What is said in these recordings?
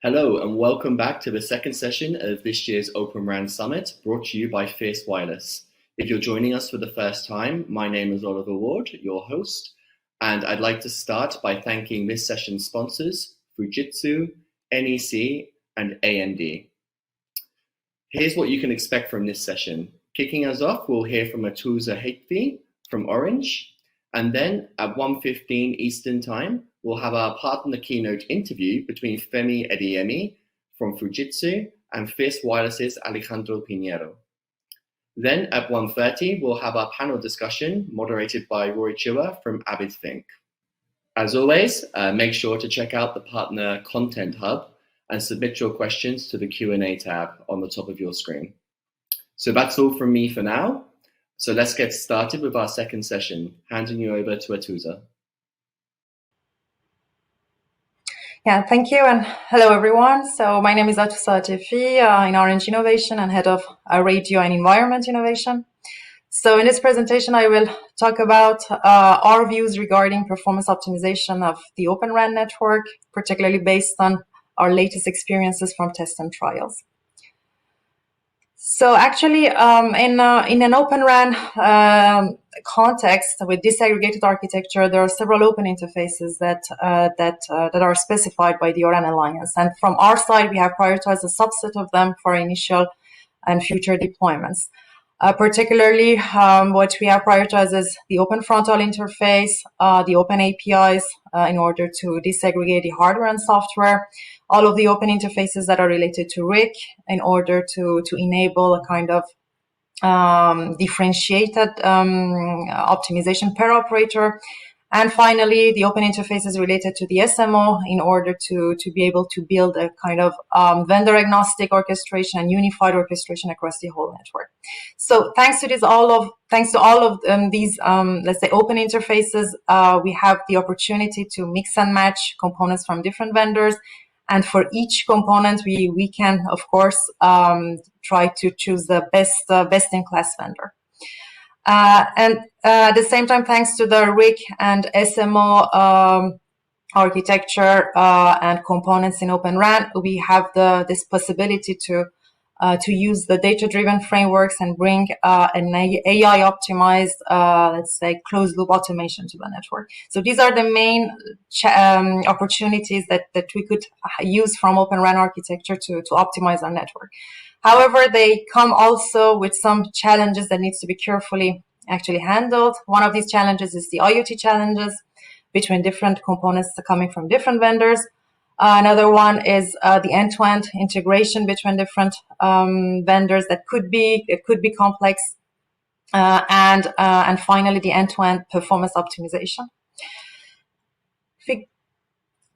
Hello and welcome back to the second session of this year's Open RAN Summit, brought to you by Fierce Wireless. If you're joining us for the first time, my name is Oliver Ward, your host, and I'd like to start by thanking this session's sponsors, Fujitsu, NEC, and AMD. Here's what you can expect from this session. Kicking us off, we'll hear from Atoosa Hatefi from Orange, and then at 1:15 Eastern Time, we'll have our partner keynote interview between Femi Adeyemi from Fujitsu and Fierce Wireless's Alejandro Pinero. Then at 1:30, we'll have our panel discussion moderated by Chua from AvidThink. As always, make sure to check out the Partner Content Hub and submit your questions to the Q&A tab on the top of your screen. So that's all from me for now. So let's get started with our second session. Handing you over to Atoosa. Yeah, thank you, and hello everyone. So my name is Atoosa Hatefi in Orange Innovation and head of Radio and Environment Innovation. So in this presentation, I will talk about our views regarding performance optimization of the Open RAN network, particularly based on our latest experiences from tests and trials. So actually, in an Open RAN context with disaggregated architecture, there are several open interfaces that are specified by the ORAN Alliance. And from our side, we have prioritized a subset of them for initial and future deployments. Particularly, what we have prioritized is the open frontal interface, the open APIs in order to disaggregate the hardware and software, all of the open interfaces that are related to RIC in order to enable a kind of differentiated optimization per operator. And finally, the open interfaces related to the SMO in order to be able to build a kind of vendor agnostic orchestration and unified orchestration across the whole network. So thanks to all of these, let's say, open interfaces, we have the opportunity to mix and match components from different vendors. And for each component, we can, of course, try to choose the best-in-class vendor. And at the same time, thanks to the RIC and SMO architecture and components in Open RAN, we have this possibility to use the data-driven frameworks and bring an AI-optimized, let's say, closed-loop automation to the network. So these are the main opportunities that we could use from Open RAN architecture to optimize our network. However, they come also with some challenges that needs to be carefully actually handled. One of these challenges is the IoT challenges between different components coming from different vendors. Another one is the end-to-end integration between different vendors that could be complex, and finally the end-to-end performance optimization.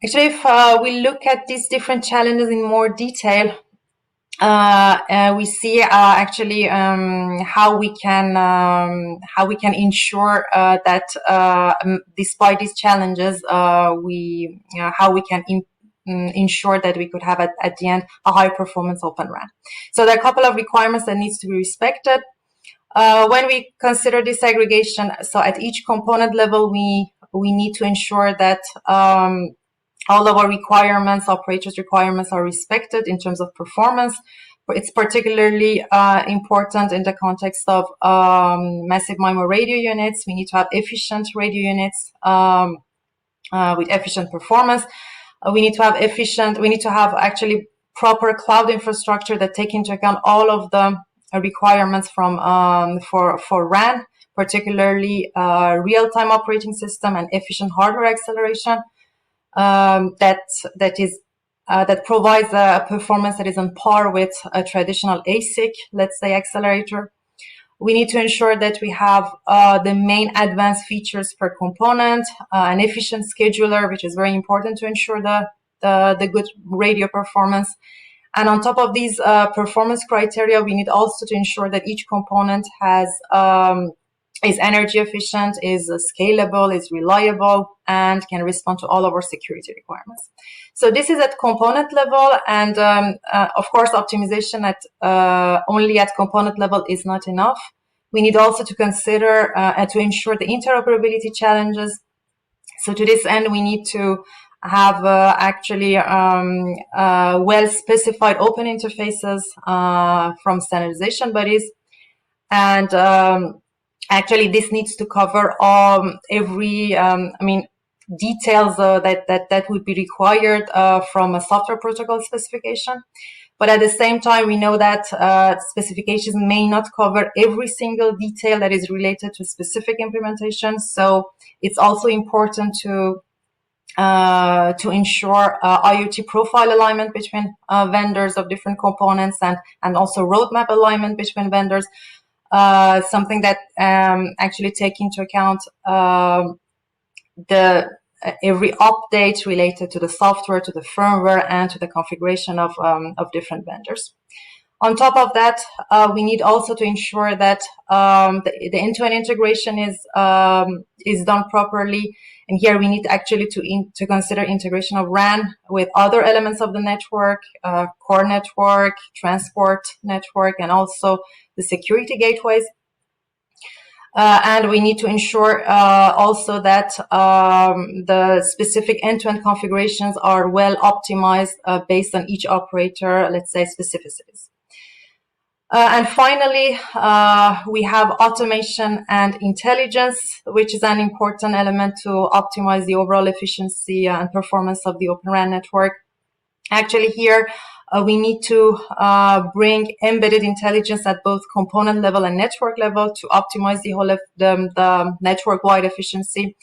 If we look at these different challenges in more detail, we see actually how we can ensure that despite these challenges, how we can ensure that we could have at the end a high performance Open RAN. So there are a couple of requirements that needs to be respected. When we consider disaggregation, so at each component level, we need to ensure that all of our requirements, operators' requirements, are respected in terms of performance. It's particularly important in the context of massive MIMO radio units. We need to have efficient radio units with efficient performance. We need to have actually proper cloud infrastructure that take into account all of the requirements for RAN, particularly real-time operating system and efficient hardware acceleration. That provides a performance that is on par with a traditional ASIC, let's say, accelerator. We need to ensure that we have the main advanced features per component, an efficient scheduler, which is very important to ensure the good radio performance. And on top of these performance criteria, we need also to ensure that each component is energy efficient, is scalable, is reliable, and can respond to all of our security requirements. So this is at component level, and of course, optimization only at component level is not enough. We need also to consider and to ensure the interoperability challenges. So to this end, we need to have actually well-specified open interfaces from standardization bodies. And actually, this needs to cover every, details that would be required from a software protocol specification. But at the same time, we know that specifications may not cover every single detail that is related to specific implementation. So it's also important to ensure IoT profile alignment between vendors of different components and also roadmap alignment between vendors. Something that actually take into account every update related to the software, to the firmware, and to the configuration of different vendors. On top of that, we need also to ensure that the end-to-end integration is done properly. And here we need actually to consider integration of RAN with other elements of the network, core network, transport network, and also the security gateways. And we need to ensure also that the specific end-to-end configurations are well optimized based on each operator, let's say, specificities. And finally, we have automation and intelligence, which is an important element to optimize the overall efficiency and performance of the Open RAN network. Actually, here we need to bring embedded intelligence at both component level and network level to optimize the whole of the network-wide efficiency.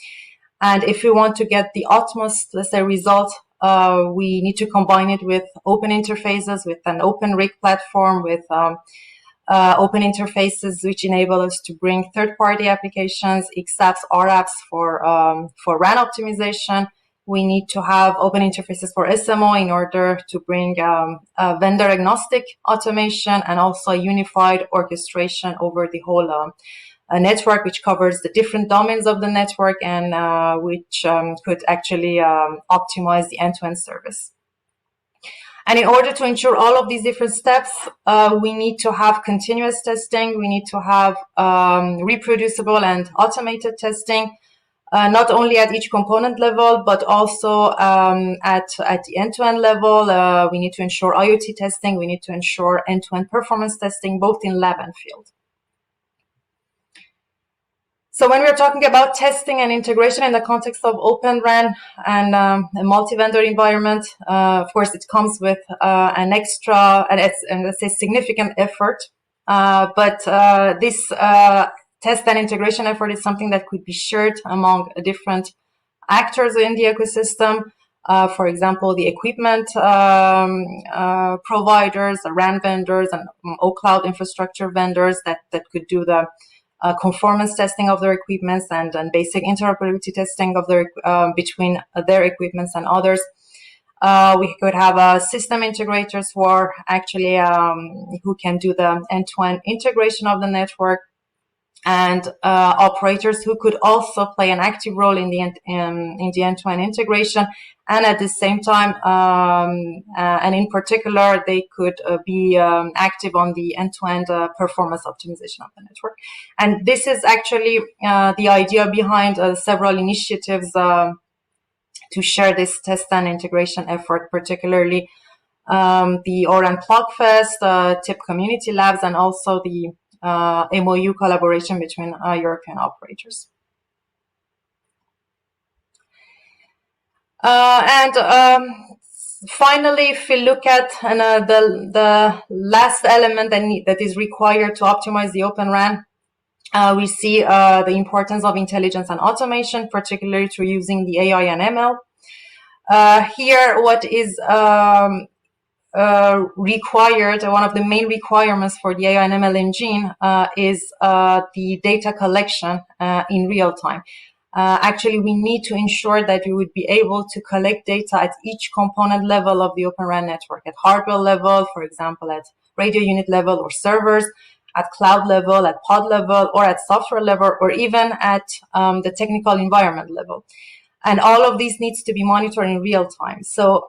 And if we want to get the utmost, let's say, result, we need to combine it with open interfaces, with an open rig platform, with open interfaces which enable us to bring third-party applications, XApps, RApps for RAN optimization. We need to have open interfaces for SMO in order to bring vendor-agnostic automation and also unified orchestration over the whole network, which covers the different domains of the network and which could actually optimize the end-to-end service. And in order to ensure all of these different steps, we need to have continuous testing. We need to have reproducible and automated testing, not only at each component level, but also at the end-to-end level. We need to ensure IoT testing. We need to ensure end-to-end performance testing, both in lab and field. So when we're talking about testing and integration in the context of Open RAN and a multi-vendor environment, of course, it comes with an extra and let's say significant effort. But this test and integration effort is something that could be shared among different actors in the ecosystem. For example, the equipment providers, the RAN vendors, and cloud infrastructure vendors that could do the conformance testing of their equipments and basic interoperability testing of their between their equipments and others. We could have system integrators who are actually who can do the end-to-end integration of the network, and operators who could also play an active role in the end-to-end integration, and at the same time, and in particular, they could be active on the end-to-end performance optimization of the network. And this is actually the idea behind several initiatives to share this test and integration effort, particularly the ORAN Plugfest, TIP Community Labs, and also the MOU collaboration between European operators. Finally, if we look at the last element that is required to optimize the Open RAN, we see the importance of intelligence and automation, particularly through using the AI and ML. Here, what is required, one of the main requirements for the AI and ML engine is the data collection in real time. Actually, we need to ensure that we would be able to collect data at each component level of the Open RAN network, at hardware level, for example, at radio unit level or servers, at cloud level, at pod level, or at software level, or even at the technical environment level. And all of these needs to be monitored in real time. So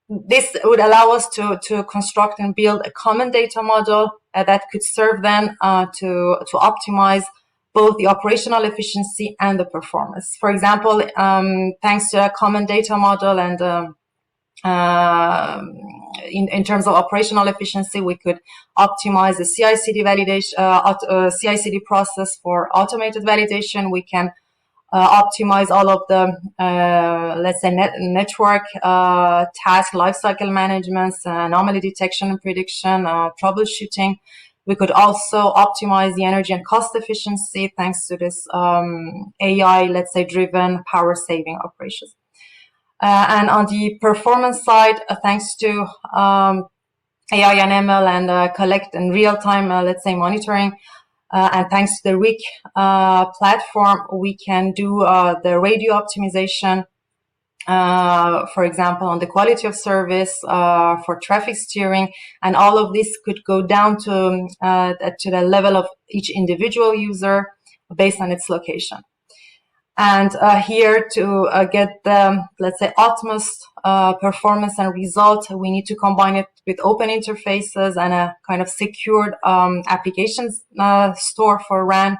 this would allow us to construct and build a common data model that could serve then to optimize both the operational efficiency and the performance. For example, thanks to a common data model and in terms of operational efficiency, we could optimize the CI/CD validation, CI/CD process for automated validation. We can optimize all of the, let's say, network task lifecycle management, anomaly detection and prediction, troubleshooting. We could also optimize the energy and cost efficiency thanks to this AI, let's say, driven power saving operations. And on the performance side, thanks to AI and ML and collect and real-time, let's say, monitoring, and thanks to the RIG platform, we can do the radio optimization, for example, on the quality of service, for traffic steering, and all of this could go down to the level of each individual user based on its location. And here to get the, let's say, utmost performance and result, we need to combine it with open interfaces and a kind of secured applications store for RAN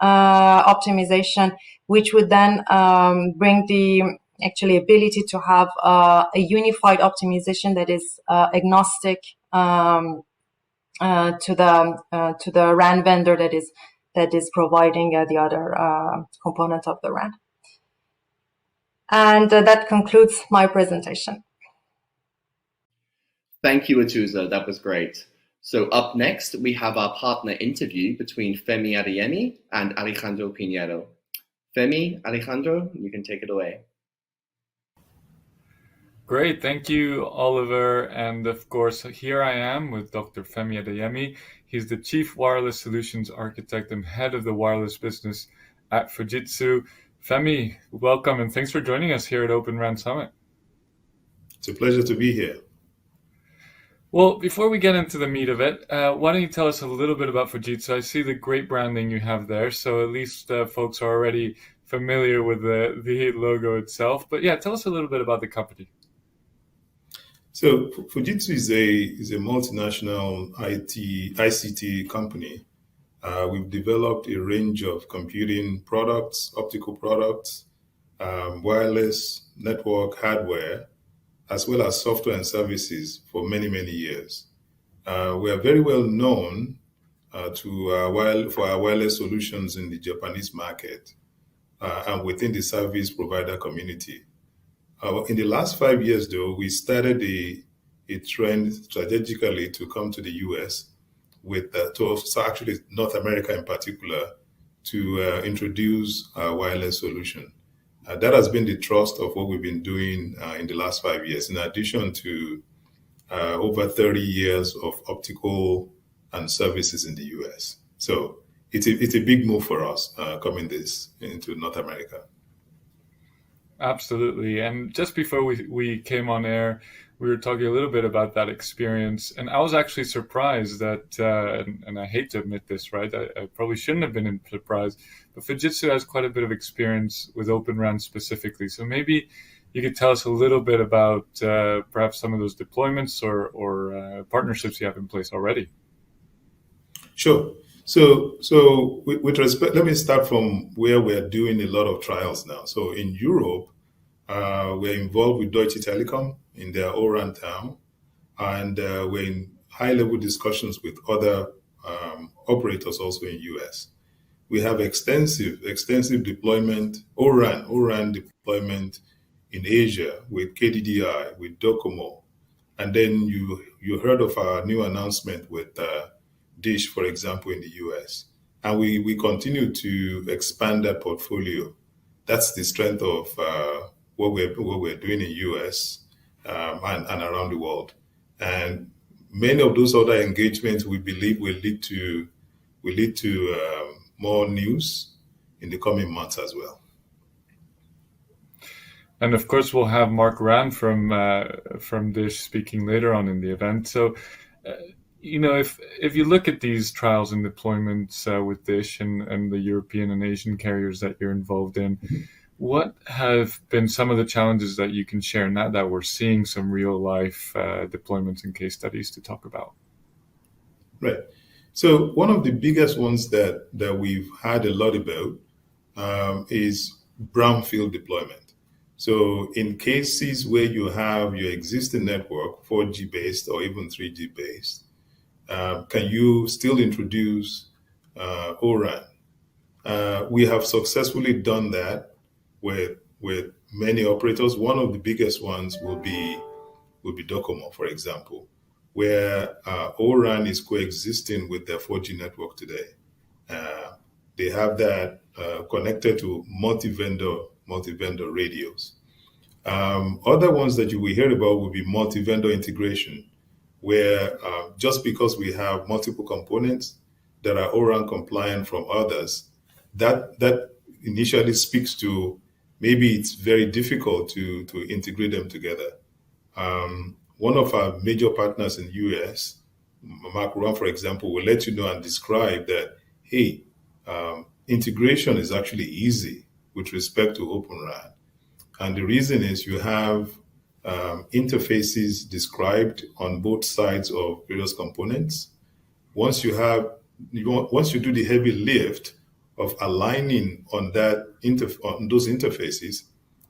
optimization, which would then bring the actually ability to have a unified optimization that is agnostic to the RAN vendor that is providing the other component of the RAN. And that concludes my presentation. Thank you, Atoosa. That was great. So up next, we have our partner interview between Femi Adeyemi and Alejandro Pinero. Femi, Alejandro, you can take it away. Great, thank you, Oliver. And of course, here I am with Dr. Femi Adeyemi. He's the Chief Wireless Solutions Architect and Head of the Wireless Business at Fujitsu. Femi, welcome and thanks for joining us here at Open RAN Summit. It's a pleasure to be here. Well, before we get into the meat of it, why don't you tell us a little bit about Fujitsu? I see the great branding you have there, so at least folks are already familiar with the logo itself. But yeah, tell us a little bit about the company. So Fujitsu is a multinational ICT company. We've developed a range of computing products, optical products, wireless, network, hardware, as well as software and services for many, many years. We are very well known for our wireless solutions in the Japanese market and within the service provider community. In the last 5 years, though, we started a trend strategically to come to the US so actually North America in particular, to introduce a wireless solution. That has been the thrust of what we've been doing in the last 5 years, in addition to over 30 years of optical and services in the US. So it's a big move for us coming into North America. Absolutely. And just before we came on air, we were talking a little bit about that experience. And I was actually surprised that, and I hate to admit this, right? I probably shouldn't have been surprised, but Fujitsu has quite a bit of experience with Open RAN specifically. So maybe you could tell us a little bit about perhaps some of those deployments or partnerships you have in place already. Sure. So with respect, let me start from where we're doing a lot of trials now. So in Europe, we're involved with Deutsche Telekom in their O-RAN town, and we're in high-level discussions with other operators also in US. We have extensive deployment, O-RAN deployment in Asia with KDDI, with Docomo, and then you heard of our new announcement with Dish, for example, in the US. And we continue to expand that portfolio. That's the strength of what we're doing in US and around the world. And many of those other engagements we believe will lead to more news in the coming months as well. And of course, we'll have Mark Rand from Dish speaking later on in the event. So, if you look at these trials and deployments with Dish and the European and Asian carriers that you're involved in, what have been some of the challenges that you can share now that we're seeing some real life deployments and case studies to talk about? Right. So one of the biggest ones that we've had a lot about is brownfield deployment. So in cases where you have your existing network, 4G based or even 3G based, can you still introduce O-RAN? We have successfully done that with many operators. One of the biggest ones will be Docomo, for example, where O-RAN is coexisting with their 4G network today. They have that connected to multi-vendor radios. Other ones that you will hear about will be multi-vendor integration, where just because we have multiple components that are O-RAN compliant from others, that initially speaks to maybe it's very difficult to integrate them together. One of our major partners in the US, Mark Ruan, for example, will let you know and describe that, hey, integration is actually easy with respect to Open RAN. And the reason is you have interfaces described on both sides of various components. Once you do the heavy lift of aligning on on those interfaces,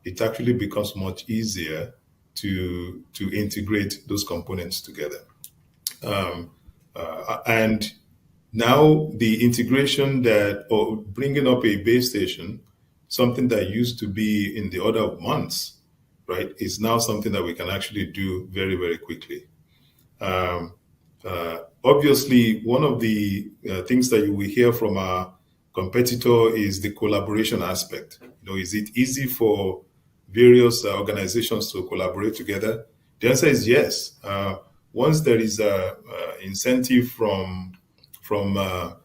it actually becomes much easier to integrate those components together. And now the integration or bringing up a base station, something that used to be in the order of months, right, is now something that we can actually do very, very quickly. Obviously, one of the things that you will hear from our competitor is the collaboration aspect. Is it easy for various organizations to collaborate together? The answer is yes. Once there is a incentive from a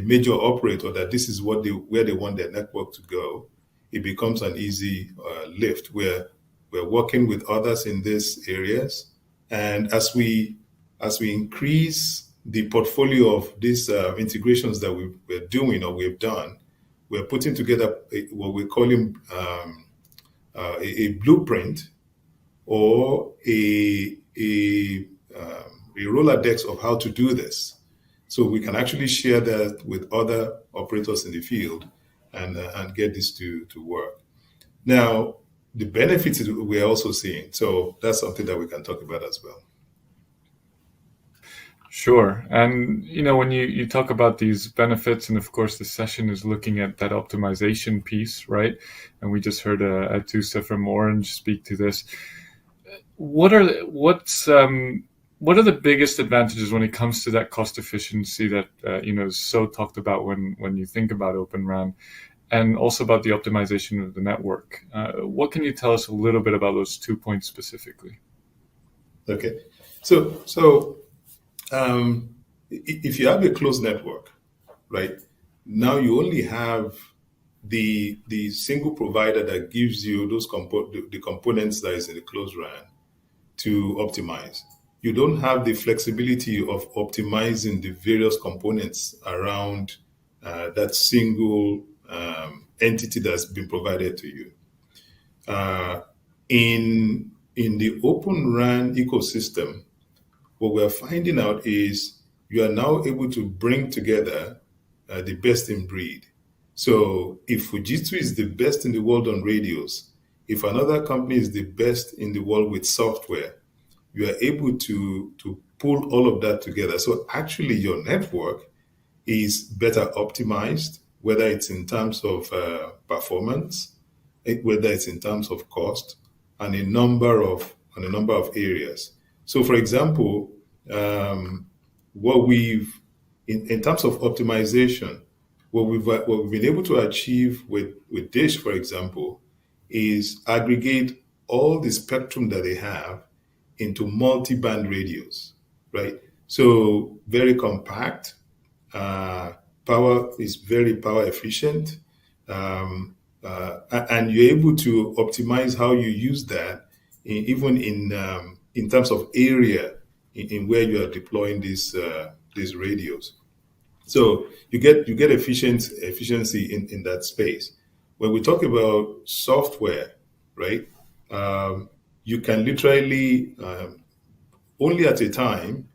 major operator that this is where they want their network to go, it becomes an easy lift where we're working with others in these areas. And as we increase the portfolio of these integrations that we're doing or we've done, we're putting together what we're calling a blueprint or a Rolodex of how to do this. So we can actually share that with other operators in the field and get this to work. Now, the benefits we're also seeing. So that's something that we can talk about as well. Sure. And, when you talk about these benefits, and of course, the session is looking at that optimization piece, right? And we just heard Atoosa from Orange speak to this. What are the biggest advantages when it comes to that cost efficiency that, is so talked about when you think about Open RAN, and also about the optimization of the network? What can you tell us a little bit about those 2 points specifically? Okay. So if you have a closed network, right, now you only have the single provider that gives you those the components that is in the closed RAN to optimize. You don't have the flexibility of optimizing the various components around that single entity that's been provided to you. In the Open RAN ecosystem, what we're finding out is you are now able to bring together the best in breed. So if Fujitsu is the best in the world on radios, if another company is the best in the world with software, you are able to pull all of that together. So actually your network is better optimized, whether it's in terms of performance, whether it's in terms of cost, and a number of areas. So, for example, what we've in terms of optimization, what we've been able to achieve with Dish, for example, is aggregate all the spectrum that they have into multi-band radios, right? So very compact, power is very power efficient, and you're able to optimize how you use that, even in terms of area in where you are deploying these radios. So you get efficiency in that space. When we talk about software, right, you can literally only at a time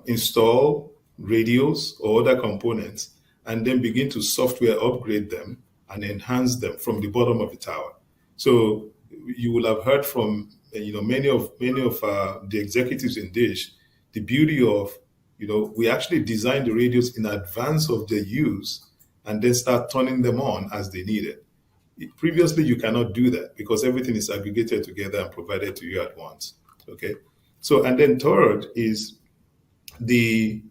install radios or other components, and then begin to software upgrade them and enhance them from the bottom of the tower. So you will have heard from many of the executives in Dish, the beauty of we actually design the radios in advance of their use and then start turning them on as they need it. Previously, you cannot do that because everything is aggregated together and provided to you at once. Okay, so and then third is the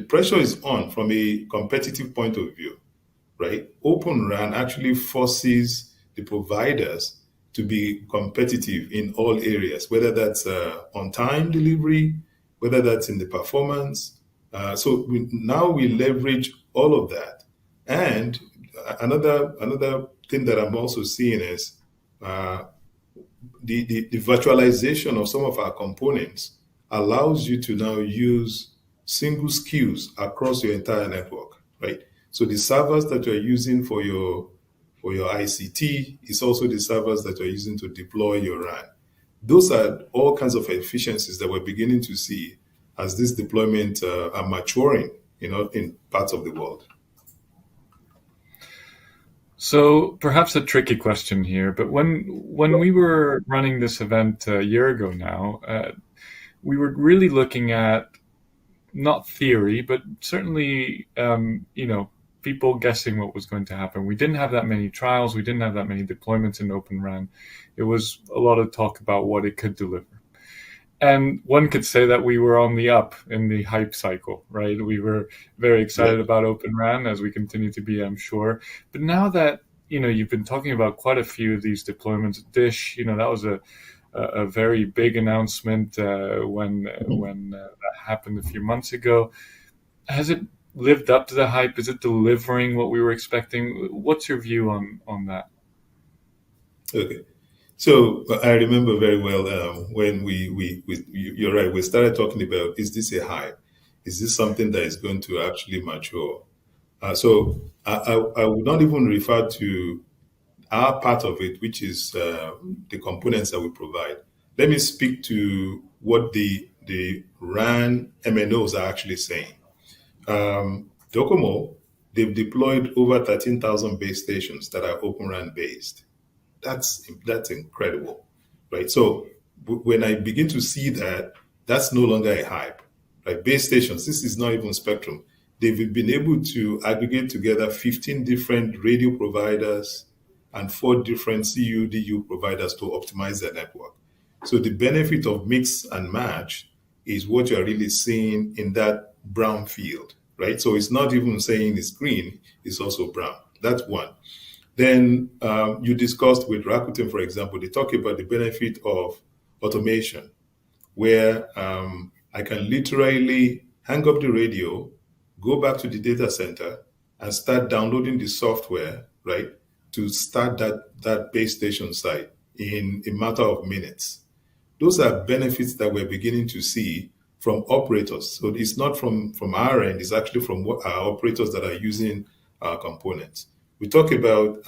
pressure is on from a competitive point of view, right? Open RAN actually forces the providers to be competitive in all areas, whether that's on-time delivery, whether that's in the performance. So now we leverage all of that. And another thing that I'm also seeing is the virtualization of some of our components allows you to now use single SKUs across your entire network, right? So the servers that you're using for your ICT is also the servers that you're using to deploy your RAN. Those are all kinds of efficiencies that we're beginning to see as this deployment are maturing, in parts of the world. So perhaps a tricky question here, but when we were running this event a year ago now, we were really looking at not theory, but certainly, people guessing what was going to happen. We didn't have that many trials. We didn't have that many deployments in Open RAN. It was a lot of talk about what it could deliver. And one could say that we were on the up in the hype cycle, right? We were very excited about Open RAN, as we continue to be, I'm sure. But now that, you've been talking about quite a few of these deployments, Dish, that was a very big announcement when that happened a few months ago. Has it lived up to the hype? Is it delivering what we were expecting? What's your view on that? Okay. So I remember very well when you're right, we started talking about, is this a hype? Is this something that is going to actually mature? So I would not even refer to our part of it, which is the components that we provide. Let me speak to what the RAN MNOs are actually saying. Docomo, they've deployed over 13,000 base stations that are Open RAN based. That's incredible, right? So when I begin to see that, that's no longer a hype, right? Base stations, this is not even spectrum. They've been able to aggregate together 15 different radio providers and 4 different CU/DU providers to optimize their network. So the benefit of mix and match is what you're really seeing in that brown field, right? So it's not even saying it's green, it's also brown. That's one. Then you discussed with Rakuten, for example, they talk about the benefit of automation, where I can literally hang up the radio, go back to the data center, and start downloading the software, right, to start that base station site in a matter of minutes. Those are benefits that we're beginning to see from operators. So it's not from our end, it's actually from our operators that are using our components. We talk about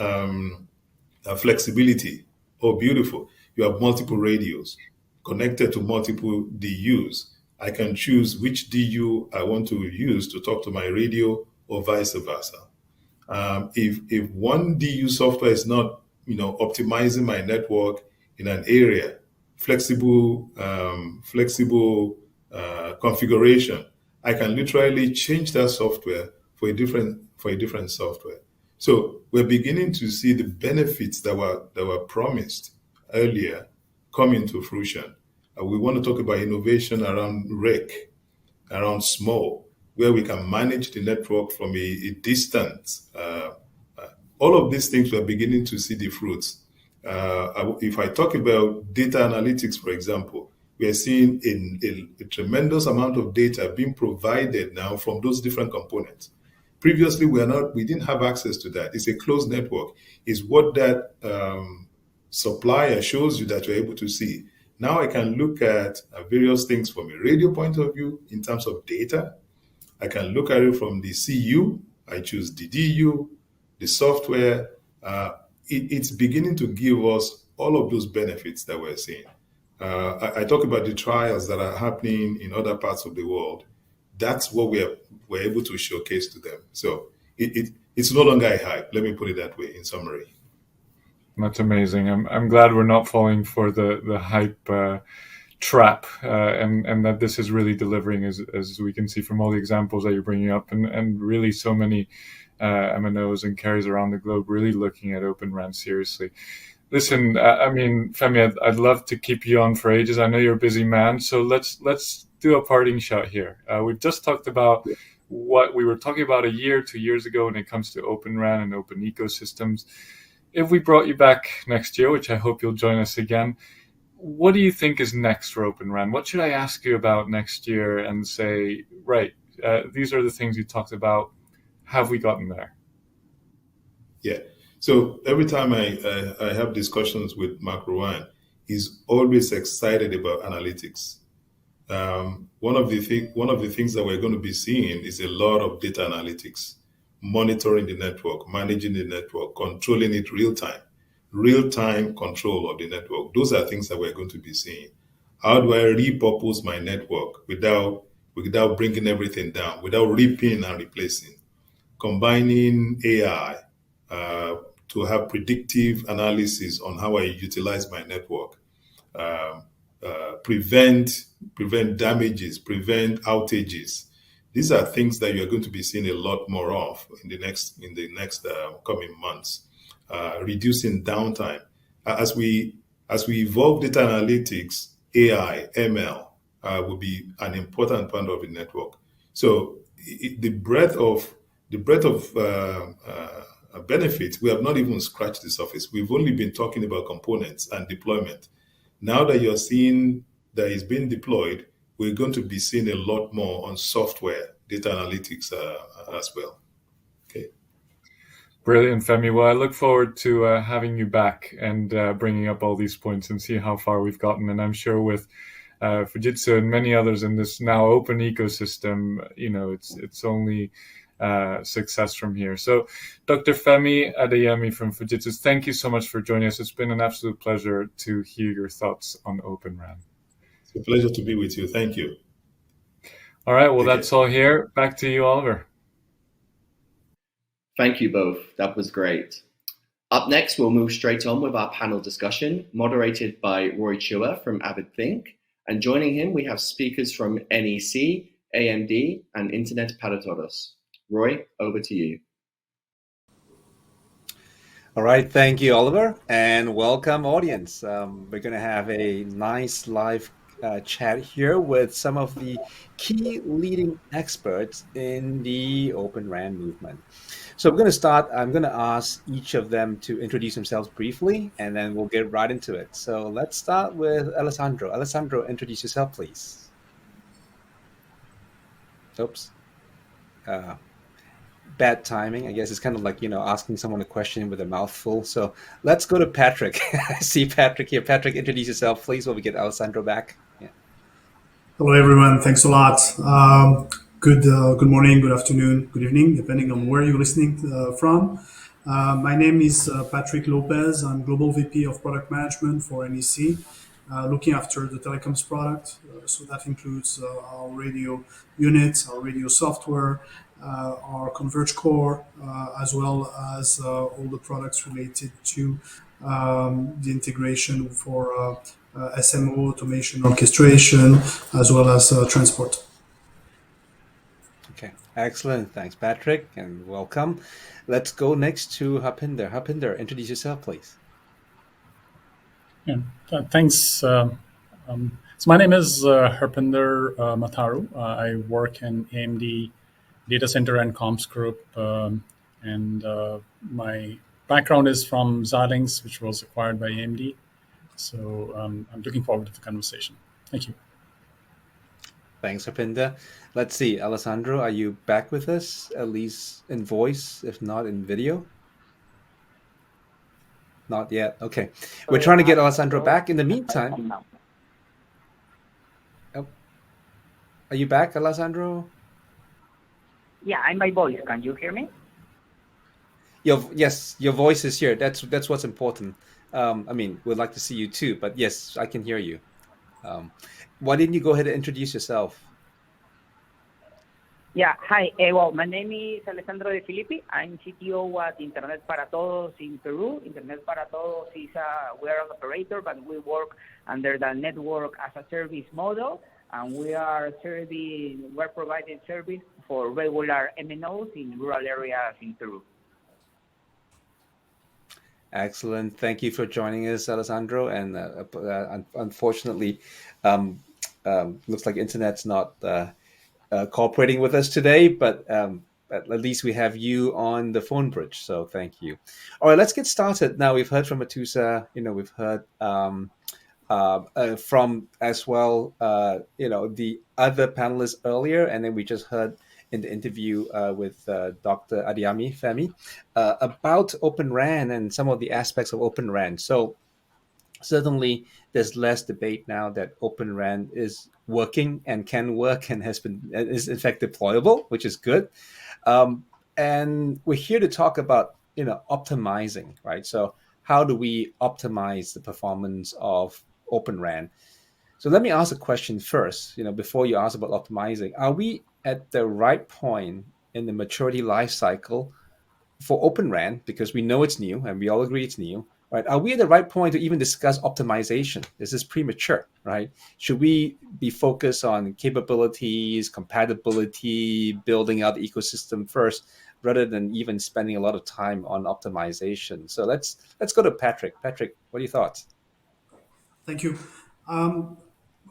flexibility. Oh, beautiful. You have multiple radios connected to multiple DUs. I can choose which DU I want to use to talk to my radio or vice versa. If one DU software is not, optimizing my network in an area, flexible configuration, I can literally change that software for a different software. So we're beginning to see the benefits that were promised earlier come into fruition. We want to talk about innovation around REC, around small, where we can manage the network from a distance. All of these things we're beginning to see the fruits. If I talk about data analytics, for example, we are seeing a tremendous amount of data being provided now from those different components. Previously, we didn't have access to that. It's a closed network. It's what that supplier shows you that you're able to see. Now I can look at various things from a radio point of view in terms of data. I can look at it from the CU. I choose the DU, the software. It's beginning to give us all of those benefits that we're seeing. I talk about the trials that are happening in other parts of the world. That's what we're able to showcase to them. So it's no longer a hype. Let me put it that way in summary. That's amazing. I'm glad we're not falling for the hype trap, and that this is really delivering, as we can see from all the examples that you're bringing up, and really so many MNOs and carriers around the globe really looking at Open RAN seriously. Listen, I mean, Femi, I'd love to keep you on for ages. I know you're a busy man, so let's do a parting shot here. We've just talked about what we were talking about 2 years ago when it comes to Open RAN and open ecosystems. If we brought you back next year, which I hope you'll join us again, what do you think is next for Open RAN? What should I ask you about next year and say, right, these are the things you talked about. Have we gotten there? Yeah. So every time I have discussions with Mark Rowan, he's always excited about analytics. One of the things that we're going to be seeing is a lot of data analytics, monitoring the network, managing the network, controlling it real-time control of the network. Those are things that we're going to be seeing. How do I repurpose my network without bringing everything down, without ripping and replacing? Combining AI to have predictive analysis on how I utilize my network, prevent damages, prevent outages. These are things that you're going to be seeing a lot more of in the next coming months. Reducing downtime. As we evolve data analytics, AI, ML will be an important part of the network. So the breadth of benefits, we have not even scratched the surface. We've only been talking about components and deployment. Now that you're seeing that it's being deployed, we're going to be seeing a lot more on software, data analytics as well. Okay. Brilliant, Femi. Well, I look forward to having you back and bringing up all these points and see how far we've gotten. And I'm sure with Fujitsu and many others in this now open ecosystem, it's only success from here. So Dr. Femi Adeyemi from Fujitsu, thank you so much for joining us. It's been an absolute pleasure to hear your thoughts on Open RAN. It's a pleasure to be with you. Thank you. All right, well, that's all here. Back to you, Oliver. Thank you both. That was great. Up next, we'll move straight on with our panel discussion, moderated by Roy Chua from AvidThink. And joining him, we have speakers from NEC, AMD, and Internet para Todos. Roy, over to you. All right, thank you, Oliver, and welcome, audience. We're going to have a nice live chat here with some of the key leading experts in the Open RAN movement. So we're going to start. I'm going to ask each of them to introduce themselves briefly, and then we'll get right into it. So let's start with Alessandro. Alessandro, introduce yourself, please. Oops. Bad timing. I guess it's kind of like, asking someone a question with a mouthful. So let's go to Patrick. I see Patrick here. Patrick, introduce yourself, please, while we get Alessandro back. Yeah. Hello, everyone. Thanks a lot. Good morning, good afternoon, good evening, depending on where you're listening from. My name is Patrick Lopez. I'm Global VP of Product Management for NEC, looking after the telecoms product. So that includes our radio units, our radio software, our Converge core, as well as all the products related to the integration for SMO, automation, orchestration, as well as transport. Okay, excellent. Thanks, Patrick, and welcome. Let's go next to Harpinder. Harpinder, introduce yourself, please. Yeah, thanks. So my name is Harpinder Matharu. I work in AMD Data Center and Comms Group, and my background is from Xilinx, which was acquired by AMD. So I'm looking forward to the conversation. Thank you. Thanks, Harpinder. Let's see, Alessandro, are you back with us, at least in voice, if not in video? Not yet. Okay. We're trying to get Alessandro back. In the meantime, are you back, Alessandro? Yeah, and my voice. Can you hear me? Yes, your voice is here. That's what's important. We'd like to see you too, but yes, I can hear you. Why didn't you go ahead and introduce yourself? Yeah, hi. Well, my name is Alejandro Defilippi. I'm CTO at Internet para Todos in Peru. Internet para Todos is we're an operator, but we work under the network as a service model, and we're providing service for regular MNOs in rural areas in Peru. Excellent. Thank you for joining us, Alessandro. And unfortunately, looks like internet's not cooperating with us today, but at least we have you on the phone bridge. So thank you. All right, let's get started. Now we've heard from Atoosa. We've heard from as well, the other panelists earlier, and then we just heard in the interview with Dr. Adeyemi, Femi, about Open RAN and some of the aspects of Open RAN. So certainly there's less debate now that Open RAN is working and can work and is in fact deployable, which is good. And we're here to talk about, optimizing, right? So how do we optimize the performance of Open RAN? So let me ask a question first, before you ask about optimizing. Are we at the right point in the maturity life cycle for Open RAN? Because we know it's new and we all agree it's new, right? Are we at the right point to even discuss optimization? This is premature, right? Should we be focused on capabilities, compatibility, building out the ecosystem first, rather than even spending a lot of time on optimization? So let's go to Patrick. Patrick, what are your thoughts? Thank you.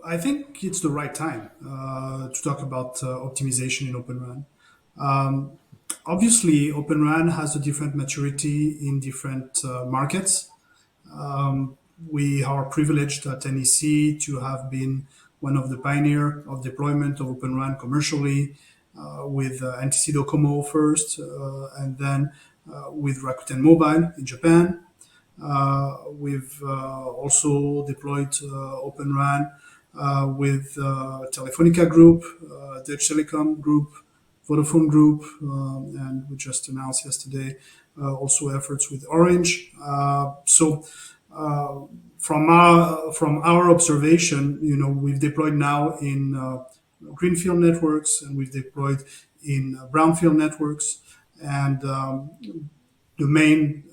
I think it's the right time to talk about optimization in Open RAN. Obviously, Open RAN has a different maturity in different markets. We are privileged at NEC to have been one of the pioneers of deployment of Open RAN commercially, with NTT Docomo first, and then with Rakuten Mobile in Japan. We've also deployed Open RAN with Telefonica Group, Deutsche Telekom Group, Vodafone Group, and we just announced yesterday also efforts with Orange. So from our observation, we've deployed now in greenfield networks, and we've deployed in brownfield networks, and the main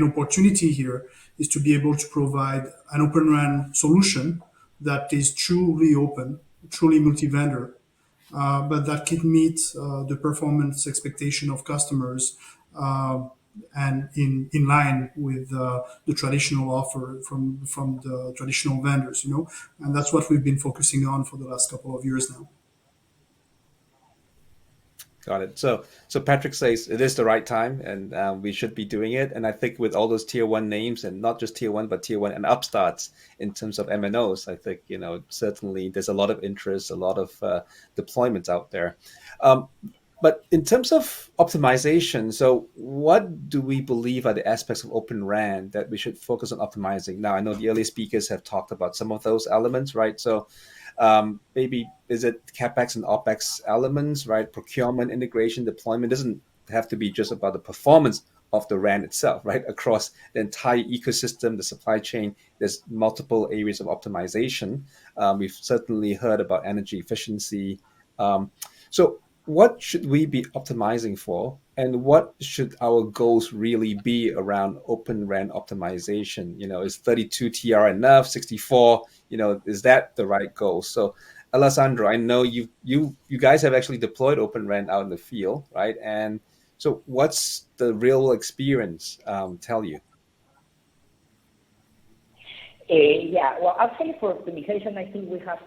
opportunity here is to be able to provide an Open RAN solution that is truly open, truly multi-vendor, but that can meet the performance expectation of customers and in line with the traditional offer from the traditional vendors, and that's what we've been focusing on for the last couple of years now. Got it. So Patrick says it is the right time, and we should be doing it. And I think with all those tier one names, and not just tier one, but tier one and upstarts in terms of MNOs, I think certainly there's a lot of interest, a lot of deployments out there. But in terms of optimization, so what do we believe are the aspects of Open RAN that we should focus on optimizing? Now, I know the earlier speakers have talked about some of those elements, right? So maybe is it CapEx and OpEx elements, right? Procurement, integration, deployment doesn't have to be just about the performance of the RAN itself, right? Across the entire ecosystem, the supply chain, there's multiple areas of optimization. We've certainly heard about energy efficiency. So what should we be optimizing for, and what should our goals really be around Open RAN optimization? Is 32 TR enough? 64? Is that the right goal? So, Alessandro, I know you guys have actually deployed Open RAN out in the field, right? And so, what's the real experience tell you? Well, actually for optimization, I think we have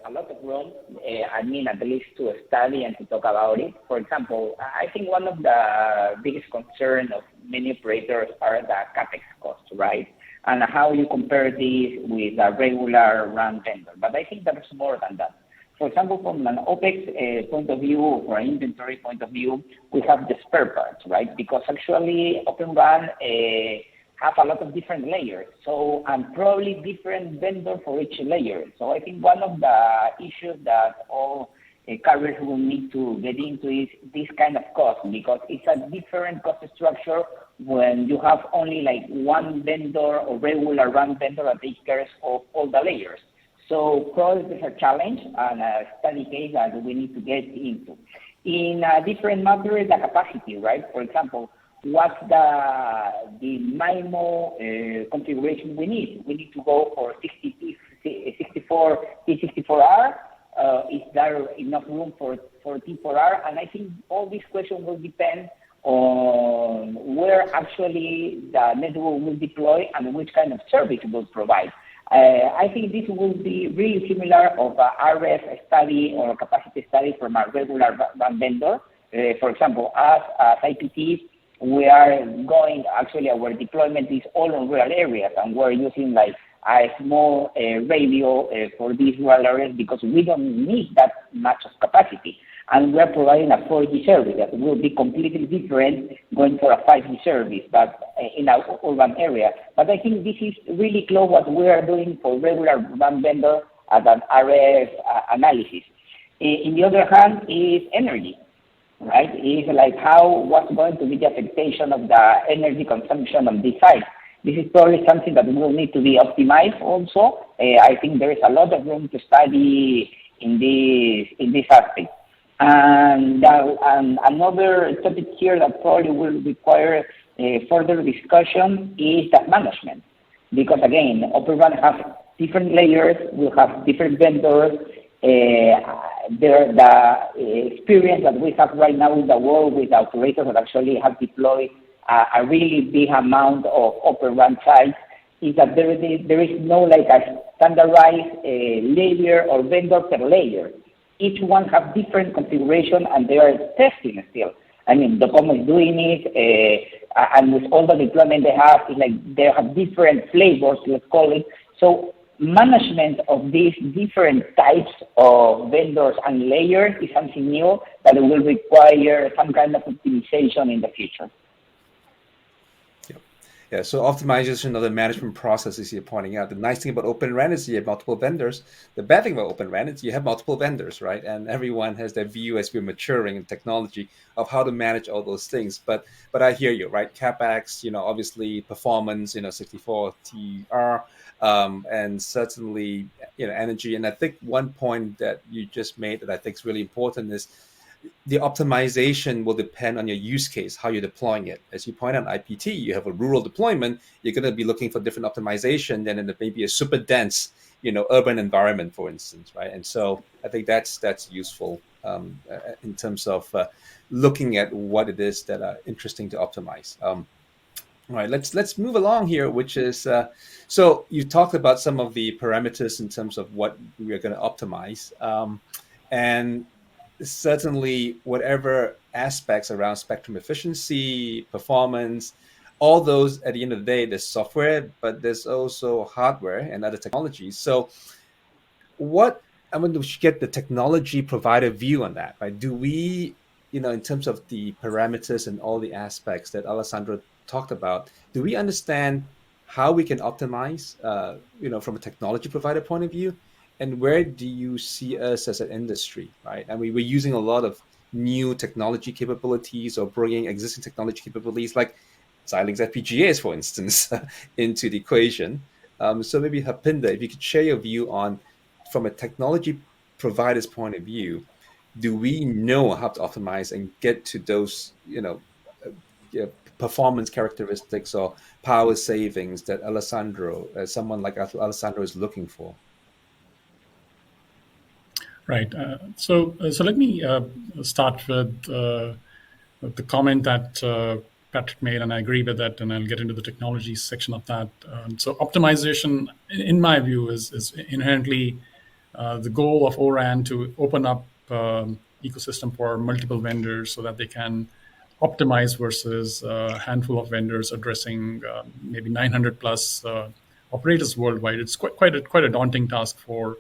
a lot of room, at least to study and to talk about it. For example, I think one of the biggest concerns of many operators are the CapEx cost, right? And how you compare this with a regular RAN vendor. But I think there's more than that. For example, from an OpEx point of view or an inventory point of view, we have the spare parts, right? Because actually Open RAN have a lot of different layers, and probably different vendor for each layer. So I think one of the issues that all carriers will need to get into is this kind of cost, because it's a different cost structure when you have only like one vendor or regular RAN vendor that takes care of all the layers. So probably there's a challenge and a study case that we need to get into. In different matters, the capacity, right? For example, what's the MIMO configuration we need? We need to go for 64 T64R. Is there enough room for T4R? And I think all these questions will depend on where actually the network will deploy and which kind of service it will provide. I think this will be really similar of a RF study or a capacity study from a regular band vendor. For example, as IPT, we are going, actually our deployment is all in rural areas, and we're using like a small radio for these rural areas because we don't need that much of capacity. And we're providing a 4G service that will be completely different going for a 5G service, but in an urban area. But I think this is really close what we are doing for regular band vendor as an RF analysis. In the other hand is energy, right? It's like what's going to be the affectation of the energy consumption on this site. This is probably something that will need to be optimized also. I think there is a lot of room to study in this aspect. And another topic here that probably will require further discussion is the management. Because again, Open RAN has different layers, will have different vendors. The experience that we have right now in the world with operators that actually have deployed a really big amount of Open RAN sites is that there is no like a standardized layer or vendor per layer. Each one have different configuration and they are testing still. I mean, Docomo is doing it, and with all the deployment they have, it's like they have different flavors, let's call it. So management of these different types of vendors and layers is something new that will require some kind of optimization in the future. Yeah, so optimization of the management processes you're pointing out. The nice thing about Open RAN is you have multiple vendors. The bad thing about Open RAN is you have multiple vendors, right? And everyone has their view as we're maturing in technology of how to manage all those things. But I hear you, right? CapEx, obviously performance, 64 TR, and certainly, energy. And I think one point that you just made that I think is really important is the optimization will depend on your use case, how you're deploying it. As you point out, IPT, you have a rural deployment, you're going to be looking for different optimization than in maybe a super dense, urban environment, for instance, right? And so I think that's useful in terms of looking at what it is that are interesting to optimize. All right, let's move along here, which is, so you talked about some of the parameters in terms of what we are going to optimize. And certainly whatever aspects around spectrum efficiency, performance, all those at the end of the day, there's software, but there's also hardware and other technologies. So I want to get the technology provider view on that, right? Do we, in terms of the parameters and all the aspects that Alessandro talked about, do we understand how we can optimize, from a technology provider point of view? And where do you see us as an industry, right? I mean, we're using a lot of new technology capabilities or bringing existing technology capabilities like Xilinx FPGAs, for instance, into the equation. So maybe Harpinder, if you could share your view on, from a technology provider's point of view, do we know how to optimize and get to those, performance characteristics or power savings that someone like Alessandro is looking for? Right. So let me start with the comment that Patrick made, and I agree with that, and I'll get into the technology section of that. So optimization, in my view, is inherently the goal of ORAN to open up ecosystem for multiple vendors so that they can optimize versus a handful of vendors addressing maybe 900 plus operators worldwide. It's quite a daunting task for